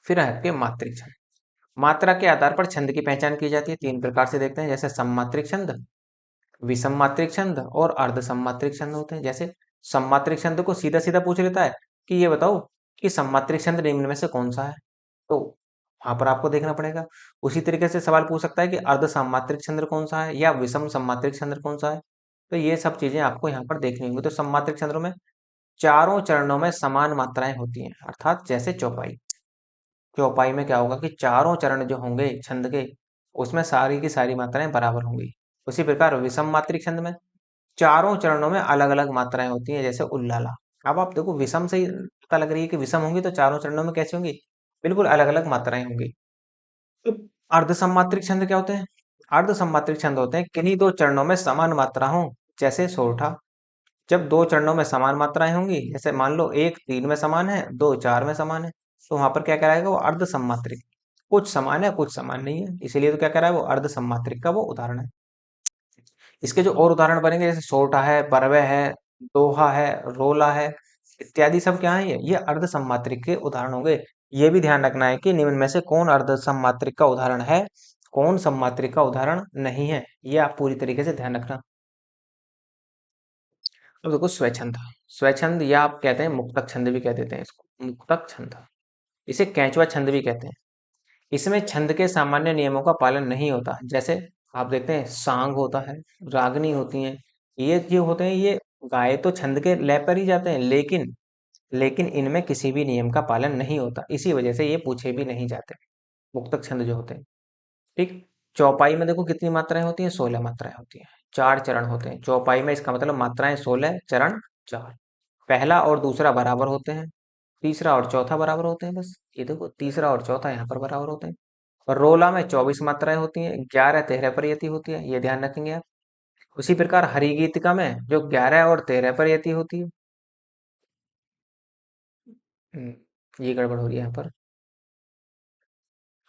Speaker 1: फिर है आपके मात्रिक छंद। मात्रा के आधार पर छंद की पहचान की जाती है, 3 प्रकार से देखते हैं, जैसे सममात्रिक छंद, विषम मात्रिक छंद और अर्ध सममात्रिक छंद होते हैं। जैसे सममात्रिक छंद को सीधा सीधा पूछ लेता है कि ये बताओ कि सममात्रिक छंद निम्न में से कौन सा है, तो वहां पर आपको देखना पड़ेगा। उसी तरीके से सवाल पूछ सकता है कि अर्ध सममात्रिक छंद कौन सा है या विषम सममात्रिक छंद कौन सा है। तो ये सब चीजें आपको यहाँ पर देखनी होंगी। तो सममात्रिक छंदों में चारों चरणों में समान मात्राएं होती हैं, अर्थात जैसे चौपाई। चौपाई में क्या होगा कि चारों चरण जो होंगे छंद के, उसमें सारी की सारी मात्राएं बराबर होंगी। उसी प्रकार विषम मात्रिक छंद में चारों चरणों में अलग अलग मात्राएं होती हैं, जैसे उल्लाला। अब आप देखो विषम से ही पता लग रही है कि विषम होंगी तो चारों चरणों में कैसे होंगी? बिल्कुल अलग अलग मात्राएं होंगी। तो अर्ध सम्मात्रिक छंद क्या होते हैं? अर्ध सम्मात्रिक छंद होते हैं किन्हीं 2 चरणों में समान मात्रा हो, जैसे सोरठा। जब 2 चरणों में समान मात्राएं होंगी, जैसे मान लो 1 3 में समान है, 2 4 में समान है, तो वहां पर क्या कराएगा? वो अर्ध सम्मात्रिक। कुछ समान है कुछ समान नहीं है, इसीलिए तो क्या करा है? वो अर्ध सम्मात्रिक का वो उदाहरण है। इसके जो और उदाहरण बनेंगे, जैसे सोरठा है, बरवे है, दोहा है, रोला है, इत्यादि सब क्या है? ये अर्ध सम्मात्रिक के उदाहरण होंगे। ये भी ध्यान रखना है कि निम्न में से कौन अर्ध सम्मात्रिक का उदाहरण है, कौन सम्मात्रिक का उदाहरण नहीं है, ये आप पूरी तरीके से ध्यान रखना। अब देखो स्वैच्छंद। स्वैच्छंद या आप कहते हैं मुक्तक छंद भी कह देते हैं इसको, मुक्तक छंद। इसे कैंचवा छंद भी कहते हैं। इसमें छंद के सामान्य नियमों का पालन नहीं होता, जैसे आप देखते हैं सांग होता है, रागनी होती हैं, ये जो होते हैं ये गाए तो छंद के लय पर ही जाते हैं, लेकिन इनमें किसी भी नियम का पालन नहीं होता, इसी वजह से ये पूछे भी नहीं जाते, मुक्तक छंद जो होते हैं, ठीक। चौपाई में देखो कितनी मात्राएं होती हैं, 16 मात्राएं होती हैं। 4 चरण होते हैं चौपाई में, इसका मतलब मात्राएं 16, चरण 4। पहला और दूसरा बराबर होते हैं, तीसरा और चौथा बराबर होते हैं, बस ये देखो तीसरा और चौथा यहाँ पर बराबर होते हैं। और रोला में 24 मात्राएं होती हैं, 11 13 पर यति होती है, ये ध्यान रखेंगे आप। उसी प्रकार हरि गीतिका में जो 11 और 13 पर यति होती है। ये गड़बड़ हो रही है यहाँ पर।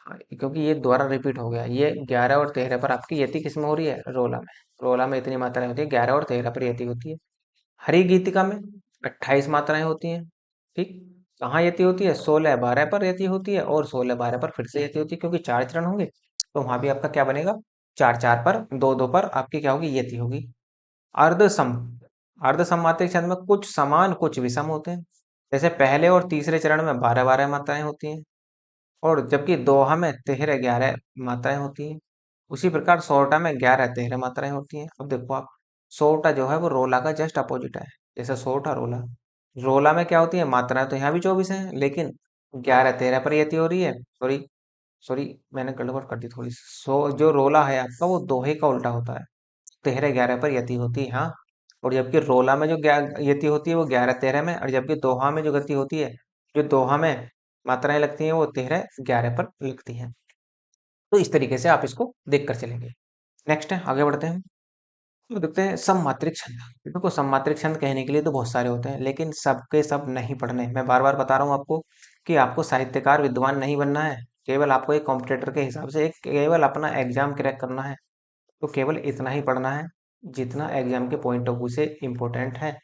Speaker 1: हाँ, क्योंकि ये दोबारा रिपीट हो गया, ये 11 और 13 पर आपकी यति किस में हो रही है, रोला में। रोला में इतनी मात्राएं होती है, 11 और 13 पर यति होती है। हरि गीतिका में 28 मात्राएं होती हैं। ठीक, कहाँ यति होती है, 16 12 पर यति होती है, और 16 12 पर फिर से यति होती है, क्योंकि 4 चरण होंगे तो वहां भी आपका क्या बनेगा, 4 4 पर, 2 2 पर आपकी क्या होगी, यति होगी। अर्धसम, अर्धसम मात्रिक छंद में कुछ समान कुछ विषम होते हैं। जैसे पहले और तीसरे चरण में 12 12 मात्राएं होती हैं, और जबकि दोहा में 13 11 मात्राएं होती हैं। उसी प्रकार सोरठा में 11 13 मात्राएं होती हैं। अब देखो आप, सोरठा जो है वो रोला का जस्ट अपोजिट है। जैसे सोरठा रोला, रोला में क्या होती है, मात्राएं तो यहाँ भी 24 हैं, लेकिन 11 13 पर यति हो रही है। सॉरी, सॉरी, मैंने गड़बड़ कर दी थोड़ी। जो रोला है आपका वो दोहे का उल्टा होता है, 13 11 पर यति होती है, हाँ। और जबकि रोला में जो यति होती है वो 11 13 में, और जबकि दोहा में जो गति होती है, जो दोहा में मात्राएं लगती हैं वो 13 11 पर लगती हैं। तो इस तरीके से आप इसको देख कर चलेंगे। नेक्स्ट है, आगे बढ़ते हैं। तो देखते हैं सममात्रिक छंद। देखो सममात्रिक छंद कहने के लिए तो बहुत सारे होते हैं, लेकिन सबके सब नहीं पढ़ने। मैं बार बार बता रहा हूँ आपको कि आपको साहित्यकार विद्वान नहीं बनना है, केवल आपको एक कॉम्पिटिटर के हिसाब से एक केवल अपना एग्जाम क्रैक करना है। तो केवल इतना ही पढ़ना है जितना एग्जाम के पॉइंट ऑफ व्यू से इम्पोर्टेंट है।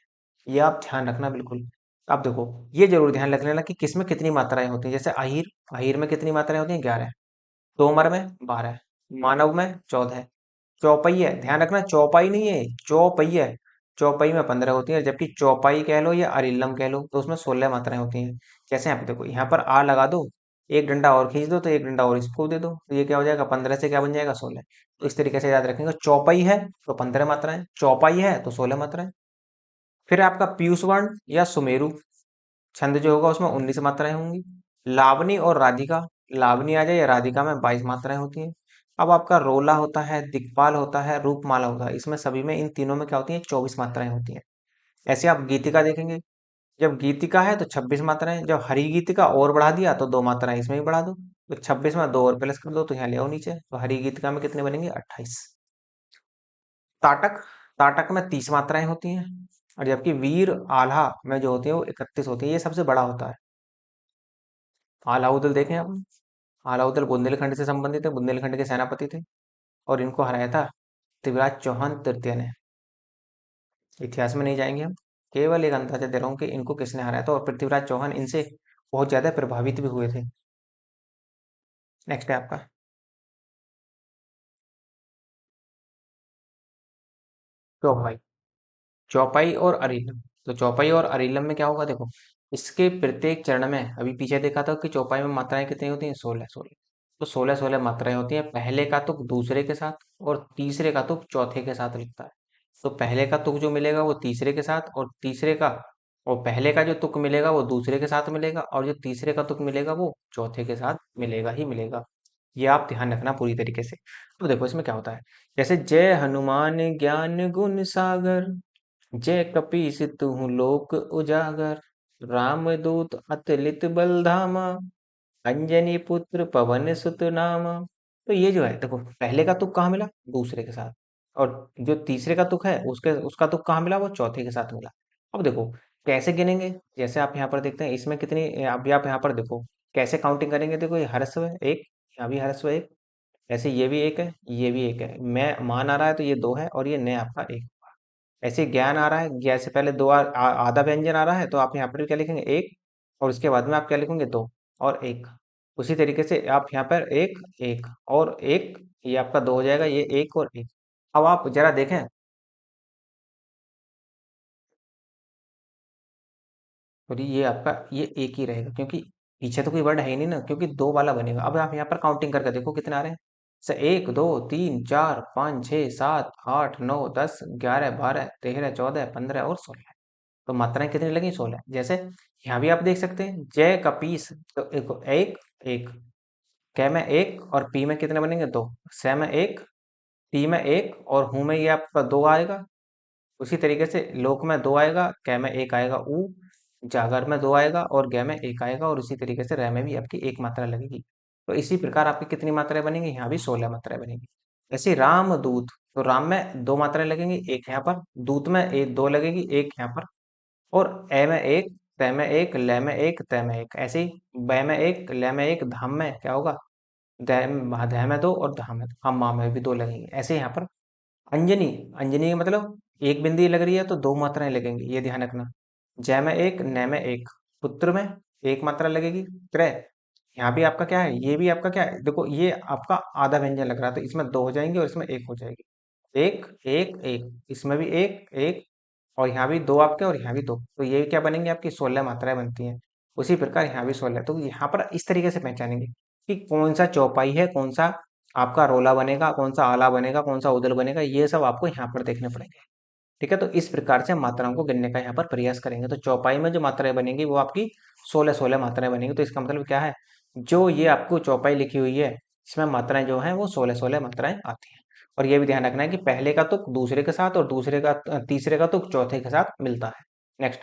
Speaker 1: ये आप ध्यान रखना बिल्कुल। अब देखो, ये जरूर ध्यान रख लेना कि किसमें कितनी मात्राएं होती हैं। जैसे अहीर, अहीर में कितनी मात्राएं होती हैं, 11। तोमर में 12, मानव में 14। चौपहिया, ध्यान रखना चौपाई नहीं है, चौपहिया। चौपाई में 15 होती है, जबकि चौपाई कह लो या अरिल्लम कह लो तो उसमें 16 मात्राएं होती हैं। जैसे यहाँ पे देखो, यहाँ पर आ लगा दो, एक डंडा और खींच दो तो एक डंडा और इसको दे दो, तो ये क्या हो जाएगा, 15 से क्या बन जाएगा, 16। तो इस तरीके से याद रखेंगे, चौपाई है तो 15 मात्राएं, चौपाई है तो 16 मात्राएं। फिर आपका पीयूष वर्ण या सुमेरु छंद जो होगा उसमें 19 मात्राएं होंगी। लावनी और राधिका, लावनी आ जाए या राधिका में 22 मात्राएं होती हैं। अब आपका रोला होता है, दिक्पाल होता है, रूपमाला होता है, इसमें सभी में इन तीनों में क्या होती है, 24 मात्राएं होती हैं। ऐसे आप गीतिका देखेंगे, जब गीतिका है तो 26 मात्राएं, जब हरि गीतिका और बढ़ा दिया तो 2 मात्राएं इसमें भी बढ़ा दो, तो 26 में 2 और प्लस कर दो तो यहाँ ले आओ नीचे, तो हरि गीतिका में कितने बनेंगे, 28। ताटक, ताटक में 30 मात्राएं होती हैं, और जबकि वीर आल्हा में जो होती है वो 31 होती है, ये सबसे बड़ा होता है। अलाउद्दीन देखें आप, अलाउद्दीन बुंदेलखंड से संबंधित है, बुंदेलखंड के सेनापति थे, और इनको हराया था पृथ्वीराज चौहान तृतीय ने। इतिहास में नहीं जाएंगे हम, केवल एक अंदाजा दे रहा हूँ कि इनको किसने हराया था, और पृथ्वीराज चौहान इनसे बहुत ज्यादा प्रभावित भी हुए थे। नेक्स्ट है आपका चौपाई, चौपाई और अरिलम। तो चौपाई और अरिलम में क्या होगा, देखो इसके प्रत्येक चरण में, अभी पीछे देखा था कि चौपाई में मात्राएं कितनी होती हैं, 16 16। तो 16 16 मात्राएं होती हैं, पहले का तुक दूसरे के साथ और तीसरे का तुक चौथे के साथ लगता है। तो पहले का तुक जो मिलेगा वो तीसरे के साथ, और तीसरे का और पहले का जो तुक मिलेगा वो दूसरे के साथ मिलेगा, और जो तीसरे का तुक मिलेगा वो चौथे के साथ मिलेगा ही मिलेगा। ये आप ध्यान रखना पूरी तरीके से। तो देखो इसमें क्या होता है, जैसे जय हनुमान ज्ञान गुण सागर, जय कपीस तुहु लोक उजागर, रामदूत अतुलित बल धामा, अंजनी पुत्र पवन सुत नामा। तो ये जो है देखो, पहले का तुक कहाँ मिला, दूसरे के साथ, और जो तीसरे का तुक है उसके उसका तुक कहाँ मिला, वो चौथे के साथ मिला। अब देखो कैसे गिनेंगे, जैसे आप यहाँ पर देखते हैं इसमें कितनी, अभी आप यहाँ पर देखो कैसे काउंटिंग करेंगे। देखो ये हरस्व है एक, यहाँ भी हरस्व है एक, ऐसे ये भी एक है, ये भी एक है, मैं मान आ रहा है तो ये दो है, और ये नया आपका एक। ऐसे ज्ञान आ रहा है, ज्ञान से पहले दो आधा व्यंजन आ रहा है तो आप यहाँ पर क्या लिखेंगे, एक, और उसके बाद में आप क्या लिखेंगे, दो और एक। उसी तरीके से आप यहाँ पर एक एक और एक, ये आपका दो हो जाएगा, ये एक और एक। अब आप जरा देखें, और ये आपका ये एक ही रहेगा, क्योंकि पीछे तो कोई वर्ड है ही नहीं ना, क्योंकि दो वाला बनेगा। अब आप यहाँ पर काउंटिंग करके देखो कितने आ रहे हैं, एक दो तीन चार पाँच छः सात आठ नौ 10 11 12 13 14 15 और 16। तो मात्राएं कितनी लगी, 16। जैसे यहाँ भी आप देख सकते हैं, जय कपीस, तो एक एक एक, कै में एक और पी में कितने बनेंगे? दो। से में एक, पी में एक और हूँ में ये आपका दो आएगा। उसी तरीके से लोक में दो आएगा, कै में एक आएगा ऊ, जागर में दो आएगा और गै में एक आएगा और इसी तरीके से रै में भी आपकी एक मात्रा लगेगी। तो इसी प्रकार आपकी कितनी मात्राएं बनेंगी? यहाँ भी 16 मात्राएं बनेगी। ऐसे राम दूत, तो राम में दो मात्राएं लगेंगी, एक यहाँ पर, दूत में एक दो लगेगी, एक यहाँ पर, और ए में एक, तै में एक, लै में एक, तै में एक। ऐसे ही बै में एक, लै में एक, धाम में क्या होगा? दै में दो और धा में दो, हम माँ में भी दो लगेंगे। ऐसे यहाँ पर अंजनी, अंजनी का मतलब एक बिंदी लग रही है तो दो मात्राएं लगेंगी, ये ध्यान रखना। जय में एक, नै में एक, पुत्र में एक मात्रा लगेगी, त्रय। यहाँ भी आपका क्या है? ये भी आपका क्या है? देखो ये आपका आधा व्यंजन लग रहा है तो इसमें दो हो जाएंगे और इसमें एक हो जाएगी। एक एक एक, इसमें भी एक एक, और यहाँ भी दो आपके और यहाँ भी दो, तो ये क्या बनेंगे? आपकी 16 मात्राएं बनती हैं। उसी प्रकार यहाँ भी 16। तो यहाँ पर इस तरीके से पहचानेंगे कि कौन सा चौपाई है, कौन सा आपका रोला बनेगा, कौन सा आला बनेगा, कौन सा उदल बनेगा, ये सब आपको यहाँ पर देखने पड़ेंगे। ठीक है, तो इस प्रकार से हम मात्राओं को गिनने का यहाँ पर प्रयास करेंगे। तो चौपाई में जो मात्राएं बनेंगी वो आपकी 16 मात्राएं बनेंगी। तो इसका मतलब क्या है? जो ये आपको चौपाई लिखी हुई है इसमें मात्राएं जो हैं वो 16 मात्राएं आती हैं। और ये भी ध्यान रखना है कि पहले का तुक दूसरे के साथ और दूसरे का तीसरे का तुक चौथे के साथ मिलता है। नेक्स्ट,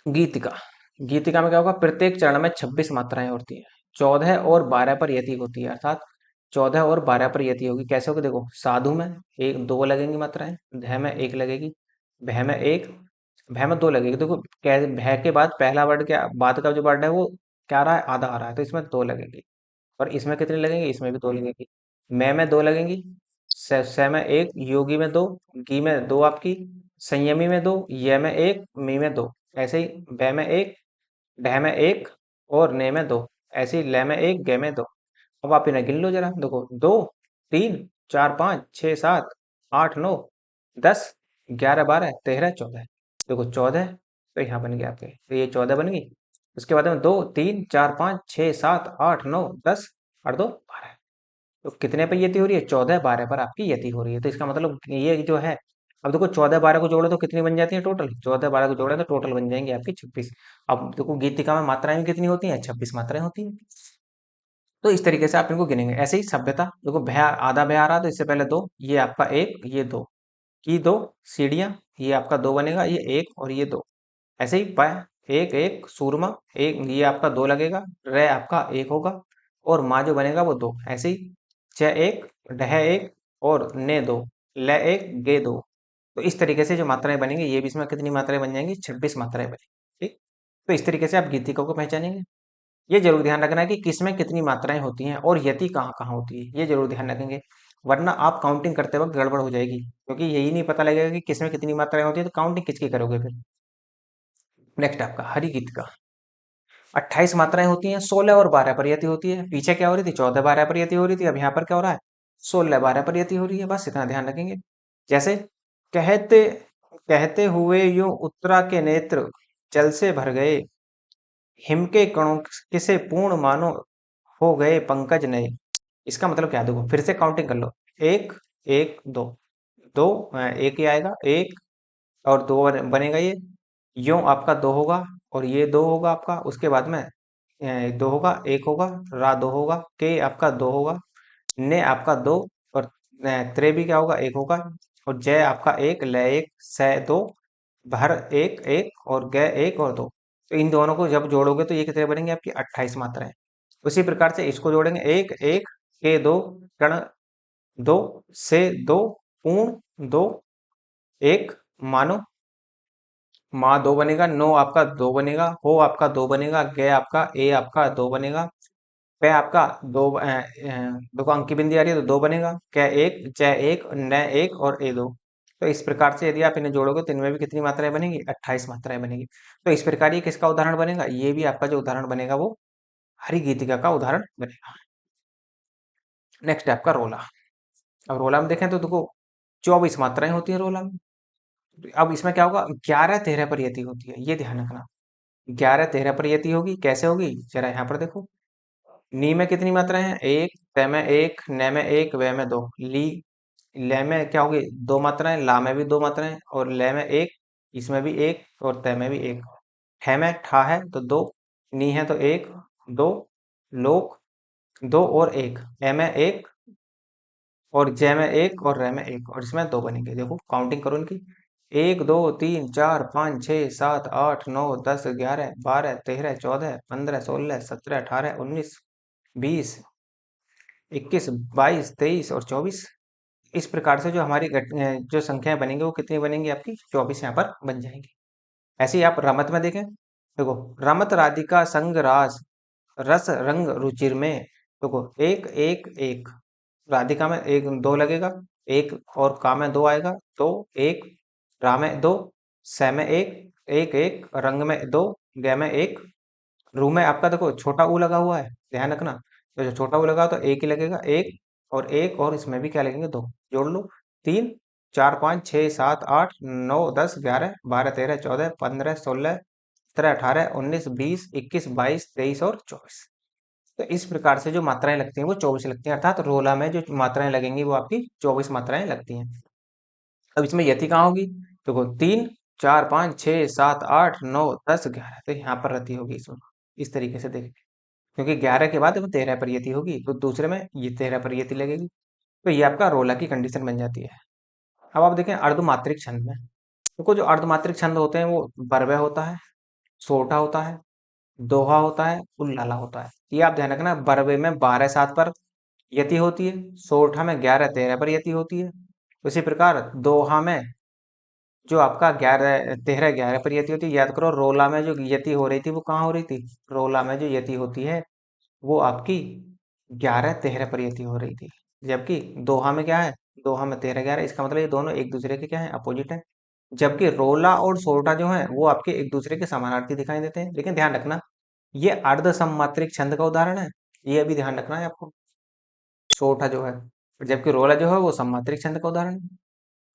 Speaker 1: गीतिका। गीतिका में क्या होगा? प्रत्येक चरण में 26 मात्राएं होती हैं, 14 और 12 पर यति होती है, अर्थात 14 और 12 पर यति होगी। कैसे होगी? देखो, साधु में एक दो लगेंगी मात्राएं, ध में एक लगेगी, भय में एक, भय में दो लगेगी। देखो भय के बाद पहला वर्ड, क्या बाद का जो वर्ड है वो क्या आ रहा है? आधा आ रहा है, तो इसमें दो लगेगी। और इसमें कितनी लगेंगी? इसमें भी दो लगेगी। मैं में दो लगेंगी, से में एक, योगी में दो, गी में दो आपकी, संयमी में दो, य में एक, मी में दो। ऐसे ही बै में एक, ढह में एक और ने में दो। ऐसे ही लै में एक, गे में दो। अब आप इन्हें गिन लो जरा। देखो, दो, तीन, चार, पाँच, छः, सात, आठ, नौ, 10, 11, 12, 13, 14। देखो 14, तो यहाँ बन गया आपके, तो ये 14 बन गई। उसके बाद में दो, तीन, चार, पाँच, छः, सात, आठ, नौ, 10 और दो 12। तो कितने पर यति हो रही है? 14, 12 पर आपकी यति हो रही है। तो इसका मतलब ये जो है, अब देखो 14, 12 को जोड़ो तो कितनी बन जाती है टोटल? 14, 12 को जोड़े तो टोटल बन जाएंगे आपकी 26। अब देखो गीतिका में मात्राएं भी कितनी होती हैं? 26 मात्राएं होती हैं। तो इस तरीके से आप इनको गिनेंगे। ऐसे ही सभ्यता, देखो भय, आधा भय आ रहा तो इससे पहले दो, ये आपका एक, ये दो की दो सीढ़ियां, ये आपका दो बनेगा, ये एक और ये दो। ऐसे ही पय, एक एक, सूरमा एक, ये आपका दो लगेगा, रे आपका एक होगा और माँ जो बनेगा वो दो। ऐसे ही च एक, ढह एक और ने दो, ल एक, गे दो। तो इस तरीके से जो मात्राएं बनेंगी, ये भी इसमें कितनी मात्राएं बन जाएंगी? 26 मात्राएं बनेंगी। ठीक, तो इस तरीके से आप गीतिका को पहचानेंगे। ये जरूर ध्यान रखना है कि किसमें कितनी मात्राएं होती हैं और यति कहाँ कहाँ होती है, ये जरूर ध्यान रखेंगे। वरना आप काउंटिंग करते वक्त गड़बड़ हो जाएगी, क्योंकि यही नहीं पता लगेगा कि किसमें कितनी मात्राएं होती है, तो काउंटिंग किसकी करोगे फिर। नेक्स्ट आपका हरिगीत का, 28 मात्राएं होती हैं, 16 और 12 पर यति होती है। पीछे क्या हो रही थी? 14, 12 पर यति हो रही थी, अब यहाँ पर क्या हो रहा है? 16, 12 पर यति हो रही है। बस इतना ध्यान रखेंगे। जैसे कहते कहते हुए यूं उत्तरा के नेत्र जल से भर गए, हिम के कणों किसे पूर्ण मानो हो गए पंकज नए। इसका मतलब क्या है? देखो फिर से काउंटिंग कर लो। एक, एक, दो, दो, एक ही आएगा, एक और दो बनेगा ये, यूं आपका दो होगा और ये दो होगा आपका। उसके बाद में दो होगा, एक होगा, रा दो होगा, के आपका दो होगा, ने आपका दो और त्रे भी क्या होगा? एक होगा, और जय आपका एक, लय एक, सै दो, भर एक एक और गय एक और दो। तो इन दोनों को जब जोड़ोगे तो ये कितने बनेंगे? आपकी 28 मात्राएं। उसी प्रकार से इसको जोड़ेंगे, एक एक, के दो, कण दो, से दो, पूर्ण दो, एक, मानो, माँ दो बनेगा, नो आपका दो बनेगा, हो आपका दो बनेगा, गे आपका, ए आपका दो बनेगा, पे आपका दो, देखो अंकी बिंदी आ रही है तो दो बनेगा, कै एक, जय एक, न एक और ए दो। तो इस प्रकार से यदि आप इन्हें जोड़ोगे तो इनमें भी कितनी मात्राएं बनेगी? 28 मात्राएं बनेगी। तो इस प्रकार ये किसका उदाहरण बनेगा? ये भी आपका जो उदाहरण बनेगा वो हरिगीतिका का उदाहरण बनेगा। नेक्स्ट है आपका रोला। अब रोला में देखें तो देखो 24 मात्राएं होती है रोला में। अब इसमें क्या होगा? 11, 13 पर यति होती है, ये ध्यान रखना। 11, 13 पर यति होगी। कैसे होगी? जरा यहाँ पर देखो, नी में कितनी मात्राएं हैं? एक, तै में एक, नै में एक, वे में दो। ली, ले में क्या होगी? दो मात्राएं, ला में भी दो मात्राएं और ले में एक, इसमें भी एक और तै में भी एक। है में ठा है तो दो, नी है तो एक, दो, लोक, दो और एक, ए में एक और जे में एक और रे में एक, और इसमें दो बनेंगे। देखो काउंटिंग करो इनकी, 1 2 3 4 5 6 7 8 9 10 11 12 13 14 15 16 17 18 19 20 21 22 23 और 24। इस प्रकार से जो हमारी जो संख्याएं बनेंगी वो कितनी बनेंगी आपकी, 24 यहाँ पर बन जाएंगी। ऐसे ही आप रमत में देखें, देखो रमत राधिका संग रास रस रंग रुचिर में, देखो एक एक एक, राधिका में एक दो लगेगा, एक और का में दो आएगा, दो एक, रा में दो, स में एक, एक एक, रंग में दो, ग में एक, रू में आपका देखो छोटा ऊ लगा हुआ है, ध्यान रखना। तो जो छोटा ऊ लगा तो एक ही लगेगा, एक और इसमें भी क्या लगेंगे, दो, जोड़ लो, 3 4 5 6 7 8 9 10 11 12 13 14 15 16 17 18 19 20 21 22 23 और 24। तो इस प्रकार से जो मात्राएं लगती हैं वो 24 लगती हैं, अर्थात रोला में जो मात्राएं लगेंगी वो आपकी 24 मात्राएं लगती हैं। अब इसमें यति कहाँ होगी, देखो 3 4 5 6 7 8 9 10 11, तो यहाँ पर रति होगी इसमें, इस तरीके से देखें, क्योंकि 11 के बाद 13 पर यति होगी तो दूसरे में ये 13 पर यति लगेगी। तो ये आपका रोला की कंडीशन बन जाती है। अब आप देखें अर्धमात्रिक छंद में, देखो जो अर्धमात्रिक छंद होते हैं वो बरवे होता है, सोरठा होता है, दोहा होता है, उल्लाला होता है। ये आप ध्यान रखना, बरवे में 12 7 पर यति होती है, सोरठा में 11 13 पर यति होती है, उसी प्रकार दोहा में जो आपका 11 13 11 पर यति होती है। याद करो रोला में जो यति हो रही थी वो कहाँ हो रही थी, रोला में जो यति होती है वो आपकी 11 13 पर यति हो रही थी, जबकि दोहा में क्या है, दोहा में 13 11, इसका मतलब ये दोनों एक दूसरे के क्या है, अपोजिट है। जबकि रोला और सोरठा जो है वो आपके एक दूसरे के समानार्थी दिखाई देते हैं। लेकिन ध्यान रखना ये अर्ध सममात्रिक छंद का उदाहरण है, ये अभी ध्यान रखना है आपको, सोरठा जो है, जबकि रोला जो है वो सममात्रिक छंद का उदाहरण है।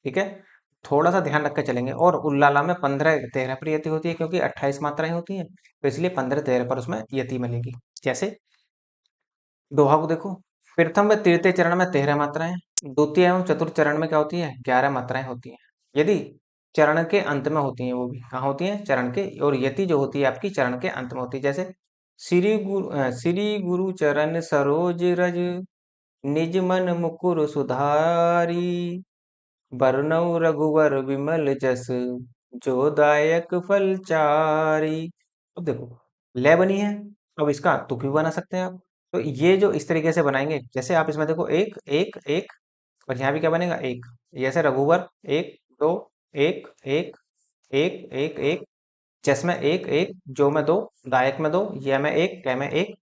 Speaker 1: ठीक है, थोड़ा सा ध्यान रख के चलेंगे। और उल्लाला में 15 13 पर यति होती है, क्योंकि 28 मात्राएं होती हैं, तो इसलिए 15 13 पर उसमें यति मिलेगी। जैसे दोहा को देखो, प्रथम व तृतीय चरण में 13 मात्राएं, द्वितीय एवं चतुर्थ चरण में क्या होती है, 11 मात्राएं होती हैं। यदि चरण के अंत में होती हैं, वो भी कहाँ होती हैं, चरण के, और यति जो होती है आपकी चरण के अंत में होती है। जैसे श्री गुरु चरण सरोज रज, निज मन मुकुर सुधारी, बरनउँ रघुवर विमल जस, जो दायक फल चारि। अब देखो लय बनी है, अब इसका तुक भी बना सकते हैं आप। तो ये जो इस तरीके से बनाएंगे, जैसे आप इसमें देखो एक एक एक, और यहाँ भी क्या बनेगा, एक, जैसे रघुवर एक दो, एक एक एक एक एक, जस में एक एक, जो में दो, दायक में दो, य में एक, क में एक,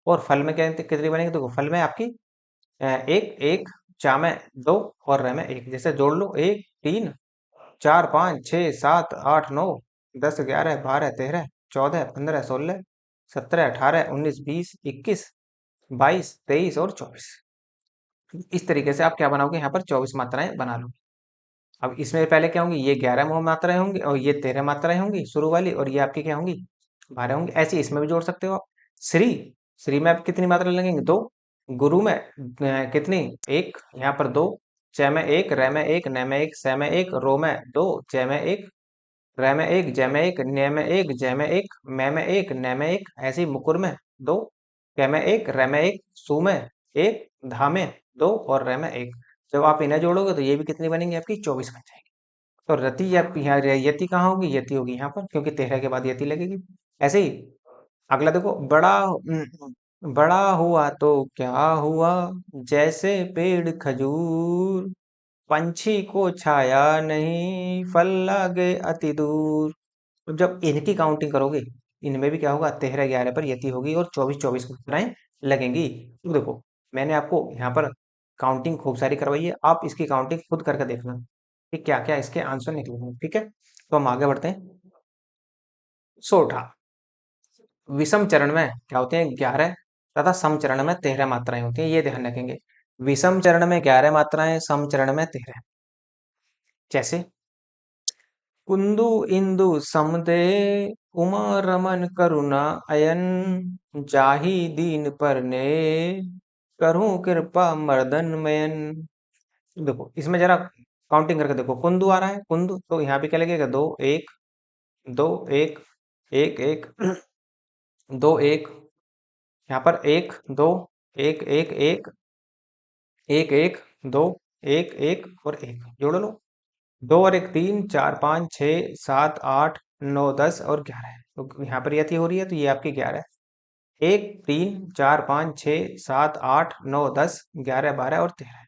Speaker 1: और फल में क्या कितनी बनेगी, देखो फल में आपकी एक एक, चा में दो और र में एक, जैसे जोड़ लो, 1 3 4 5 6 7 8 9 10 11 12 13 14 15 16 17 18 19 20 21 22 23 और 24। इस तरीके से आप क्या बनाओगे, यहाँ पर 24 मात्राएं बना लो। अब इसमें पहले क्या होंगी, ये 11 मात्राएं होंगी और ये 13 मात्राएं होंगी शुरू वाली, और ये आपकी क्या होंगी, 12 होंगी। ऐसे इसमें भी जोड़ सकते हो आप। श्री, श्री में आप कितनी मात्रा लगेंगे, दो, गुरु में कितनी, एक, यहाँ पर दो, च में एक, र में एक, न में एक, स में एक, रो में दो, च में एक, र में एक, ज में एक, न में एक, ज में एक, म में एक, न में एक, ऐसे ही मुकुर में दो, क में एक, र में एक, सु में एक, धा में दो और र में एक। जब आप इन्हें जोड़ोगे तो ये भी कितनी बनेंगी, आपकी 24 बन जाएगी। तो रति या यहाँ यति कहाँ होगी, यति होगी यहाँ पर, क्योंकि 13 के बाद यति लगेगी। ऐसे ही अगला देखो, बड़ा हुआ तो क्या हुआ, जैसे पेड़ खजूर, पंछी को छाया नहीं, फल लागे अति दूर। तो जब इनकी काउंटिंग करोगे, इनमें भी क्या होगा, 13 11 पर यति होगी और 24 24 मुद्राएं लगेंगी। तो देखो मैंने आपको यहाँ पर काउंटिंग खूब सारी करवाई है, आप इसकी काउंटिंग खुद करके देखना कि क्या क्या इसके आंसर निकलेंगे। ठीक है, तो हम आगे बढ़ते हैं। सोठा, विषम चरण में क्या होते हैं, 11 तथा सम चरण में 13 मात्राएं होती हैं, ये ध्यान रखेंगे। विषम चरण में 11 मात्राएं, सम चरण में 13। जैसे कुंदु इंदु समदे, उमा रमन करुणा अयन, जाहि दीन परने, करूं कृपा मर्दन मयन। देखो इसमें जरा काउंटिंग करके देखो, कुंदु आ रहा है, कुंदु, तो यहाँ पे क्या लगेगा, दो एक, दो एक, एक एक, दो एक, यहाँ पर 1 2 1 1 1 1 1 2 1 1 और 1 जोड़ लो। 2 और 1 3 4 5 6 7 8 9 10 और 11 तो यहाँ पर यति हो रही है तो ये आपकी 11 है। 1 3 4 5 6 7 8 9 10 11 12 और 13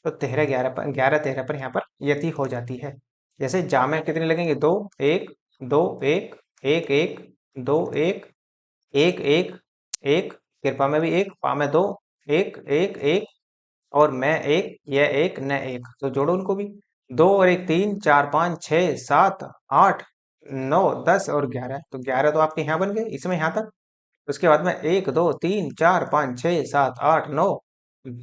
Speaker 1: तो 13 11 पर 11 13 पर यहाँ पर यति हो जाती है। जैसे जा में कितने लगेंगे 2 1 2 1 1 1 2 1 1 1 1 कृपा में भी 1 पा में 2 1 1 1 और मैं 1 यह 1 न 1 तो जोड़ो उनको भी। 2 और 1 3 4 5 6 7 8 9 10 और 11 तो 11 तो आपके यहाँ बन गए इसमें यहाँ तक। उसके बाद में 1 2 3 4 5 6 7 8 9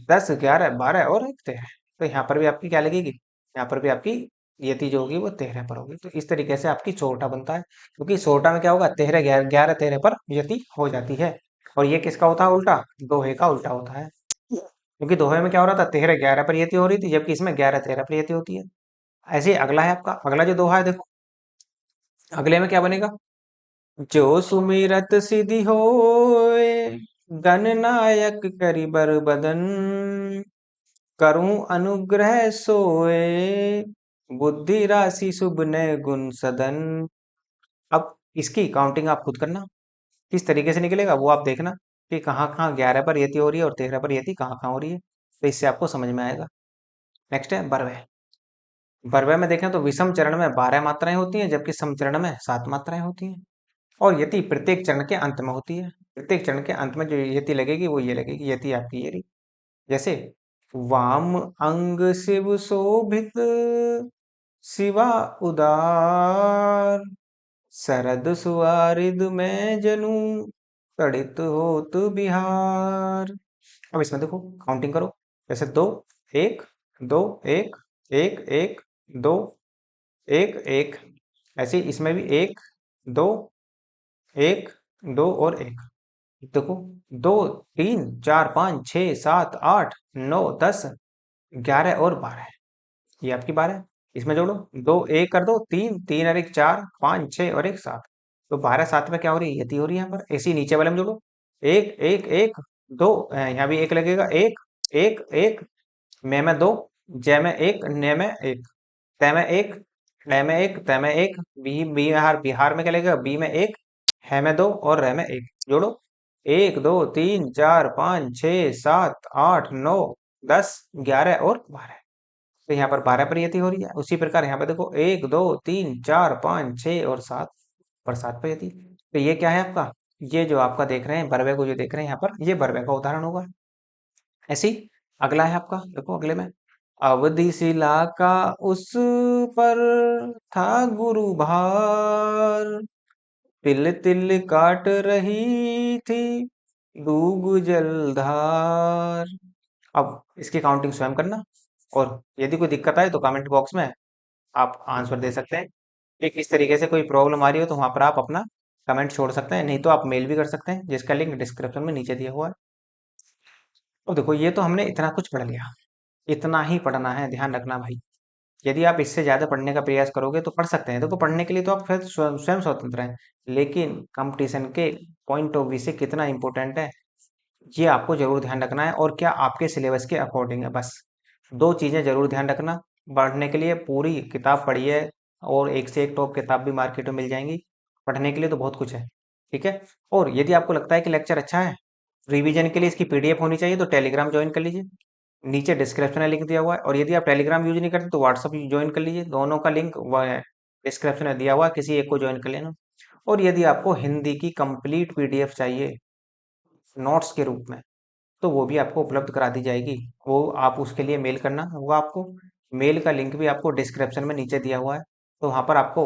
Speaker 1: 10 11 12 और 13 तो यहाँ पर भी आपकी क्या लगेगी, यहाँ पर भी आपकी यति जो होगी वो 13 पर होगी। तो इस तरीके से आपकी सोरठा बनता है क्योंकि सोरठा में क्या होगा 13 11 13 पर यति हो जाती है। और ये किसका होता है उल्टा, दोहे का उल्टा होता है। क्योंकि दोहे में क्या हो रहा था 13 11 पर यति हो रही थी जबकि इसमें 11 13 पर यति होती है। ऐसे ही अगला है आपका, अगला जो दोहा है देखो अगले में क्या बनेगा, जो सुमिरत सिद्धि होए गणनायक करि बर बदन करूं अनुग्रह सोए बुद्धि राशि शुभ नय गुण सदन। अब इसकी काउंटिंग आप खुद करना किस तरीके से निकलेगा वो आप देखना कि कहाँ कहाँ 11 पर यति हो रही है और 13 पर यति कहाँ कहाँ हो रही है तो इससे आपको समझ में आएगा। नेक्स्ट है बरवे। बरवे में देखें तो विषम चरण में 12 मात्राएं होती हैं जबकि सम चरण में 7 मात्राएं होती हैं और यति प्रत्येक चरण के अंत में होती है। प्रत्येक चरण के अंत में जो यति लगेगी वो ये लगेगी, यति आपकी ये रही। जैसे वाम अंग शिव शोभित शिवा उदार शरद सुआरिद में जनु तड़ित होत बिहार। अब इसमें देखो काउंटिंग करो, जैसे 2 1 2 1 1 1 2 1 1 ऐसे ही इसमें भी 1 2 1 2 और 1 देखो 2 3 4 5 6 7 8 9 10 11 और 12 ये आपकी 12 इसमें जोड़ो 2 1 कर दो 3 3 और 1 4 5 6 और 1 7 तो 12 7 में क्या हो रही है यति हो रही है यहाँ पर। ऐसे ही नीचे वाले में जोड़ो 1 1 1 2 यहाँ भी 1 लगेगा 1 1 1 में 2 जय में 1 ने में 1 तय में 1 लै में 1 तय में 1 बी बिहार बिहार में क्या लगेगा बी में 1 है में 2 और रह में 1 जोड़ो 1 2 3 4 5 6 7 8 9 10 11 और 12 तो यहाँ पर 12 पर यति हो रही है। उसी प्रकार यहाँ पर देखो 1 2 3 4 5 6 और 7 पर 7 पर यति। तो ये क्या है आपका, ये जो आपका देख रहे हैं बरवे को जो देख रहे हैं यहाँ पर ये बरवे का उदाहरण होगा। ऐसी अगला है आपका देखो अगले में अवधि शिला का उस पर था गुरु भार तिल तिल काट रही थी दूग जलधार। अब इसकी काउंटिंग स्वयं करना और यदि कोई दिक्कत आए तो कमेंट बॉक्स में आप आंसर दे सकते हैं कि किस तरीके से कोई प्रॉब्लम आ रही हो तो वहां पर आप अपना कमेंट छोड़ सकते हैं, नहीं तो आप मेल भी कर सकते हैं जिसका लिंक डिस्क्रिप्शन में नीचे दिया हुआ है। अब देखो ये तो हमने इतना कुछ पढ़ लिया, इतना ही पढ़ना है, ध्यान रखना भाई। यदि आप इससे ज्यादा पढ़ने का प्रयास करोगे तो पढ़ सकते हैं, देखो पढ़ने के लिए तो आप फिर स्वयं स्वतंत्र हैं, लेकिन कंपटीशन के पॉइंट ऑफ व्यू से कितना इंपॉर्टेंट है ये आपको जरूर ध्यान रखना है और क्या आपके सिलेबस के अकॉर्डिंग है। बस दो चीजें जरूर ध्यान रखना, पढ़ने के लिए पूरी किताब पढ़िए और एक से एक टॉप किताब भी मार्केट में मिल जाएंगी, पढ़ने के लिए तो बहुत कुछ है। ठीक है, और यदि आपको लगता है कि लेक्चर अच्छा है, रिवीजन के लिए इसकी पीडीएफ होनी चाहिए तो टेलीग्राम ज्वाइन कर लीजिए, नीचे डिस्क्रिप्शन में लिंक दिया हुआ है। और यदि आप टेलीग्राम यूज नहीं करते तो व्हाट्सअप ज्वाइन कर लीजिए, दोनों का लिंक डिस्क्रिप्शन में दिया हुआ है, किसी एक को ज्वाइन कर लेना। और यदि आपको हिंदी की कंप्लीट पीडीएफ चाहिए नोट्स के रूप में तो वो भी आपको उपलब्ध करा दी जाएगी, वो आप उसके लिए मेल करना होगा आपको। मेल का लिंक भी आपको डिस्क्रिप्शन में नीचे दिया हुआ है, तो वहाँ पर आपको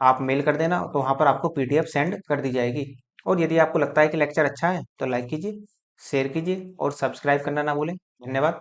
Speaker 1: आप मेल कर देना तो वहाँ पर आपको पीडीएफ सेंड कर दी जाएगी। और यदि आपको लगता है कि लेक्चर अच्छा है तो लाइक कीजिए, शेयर कीजिए और सब्सक्राइब करना ना भूलें। धन्यवाद।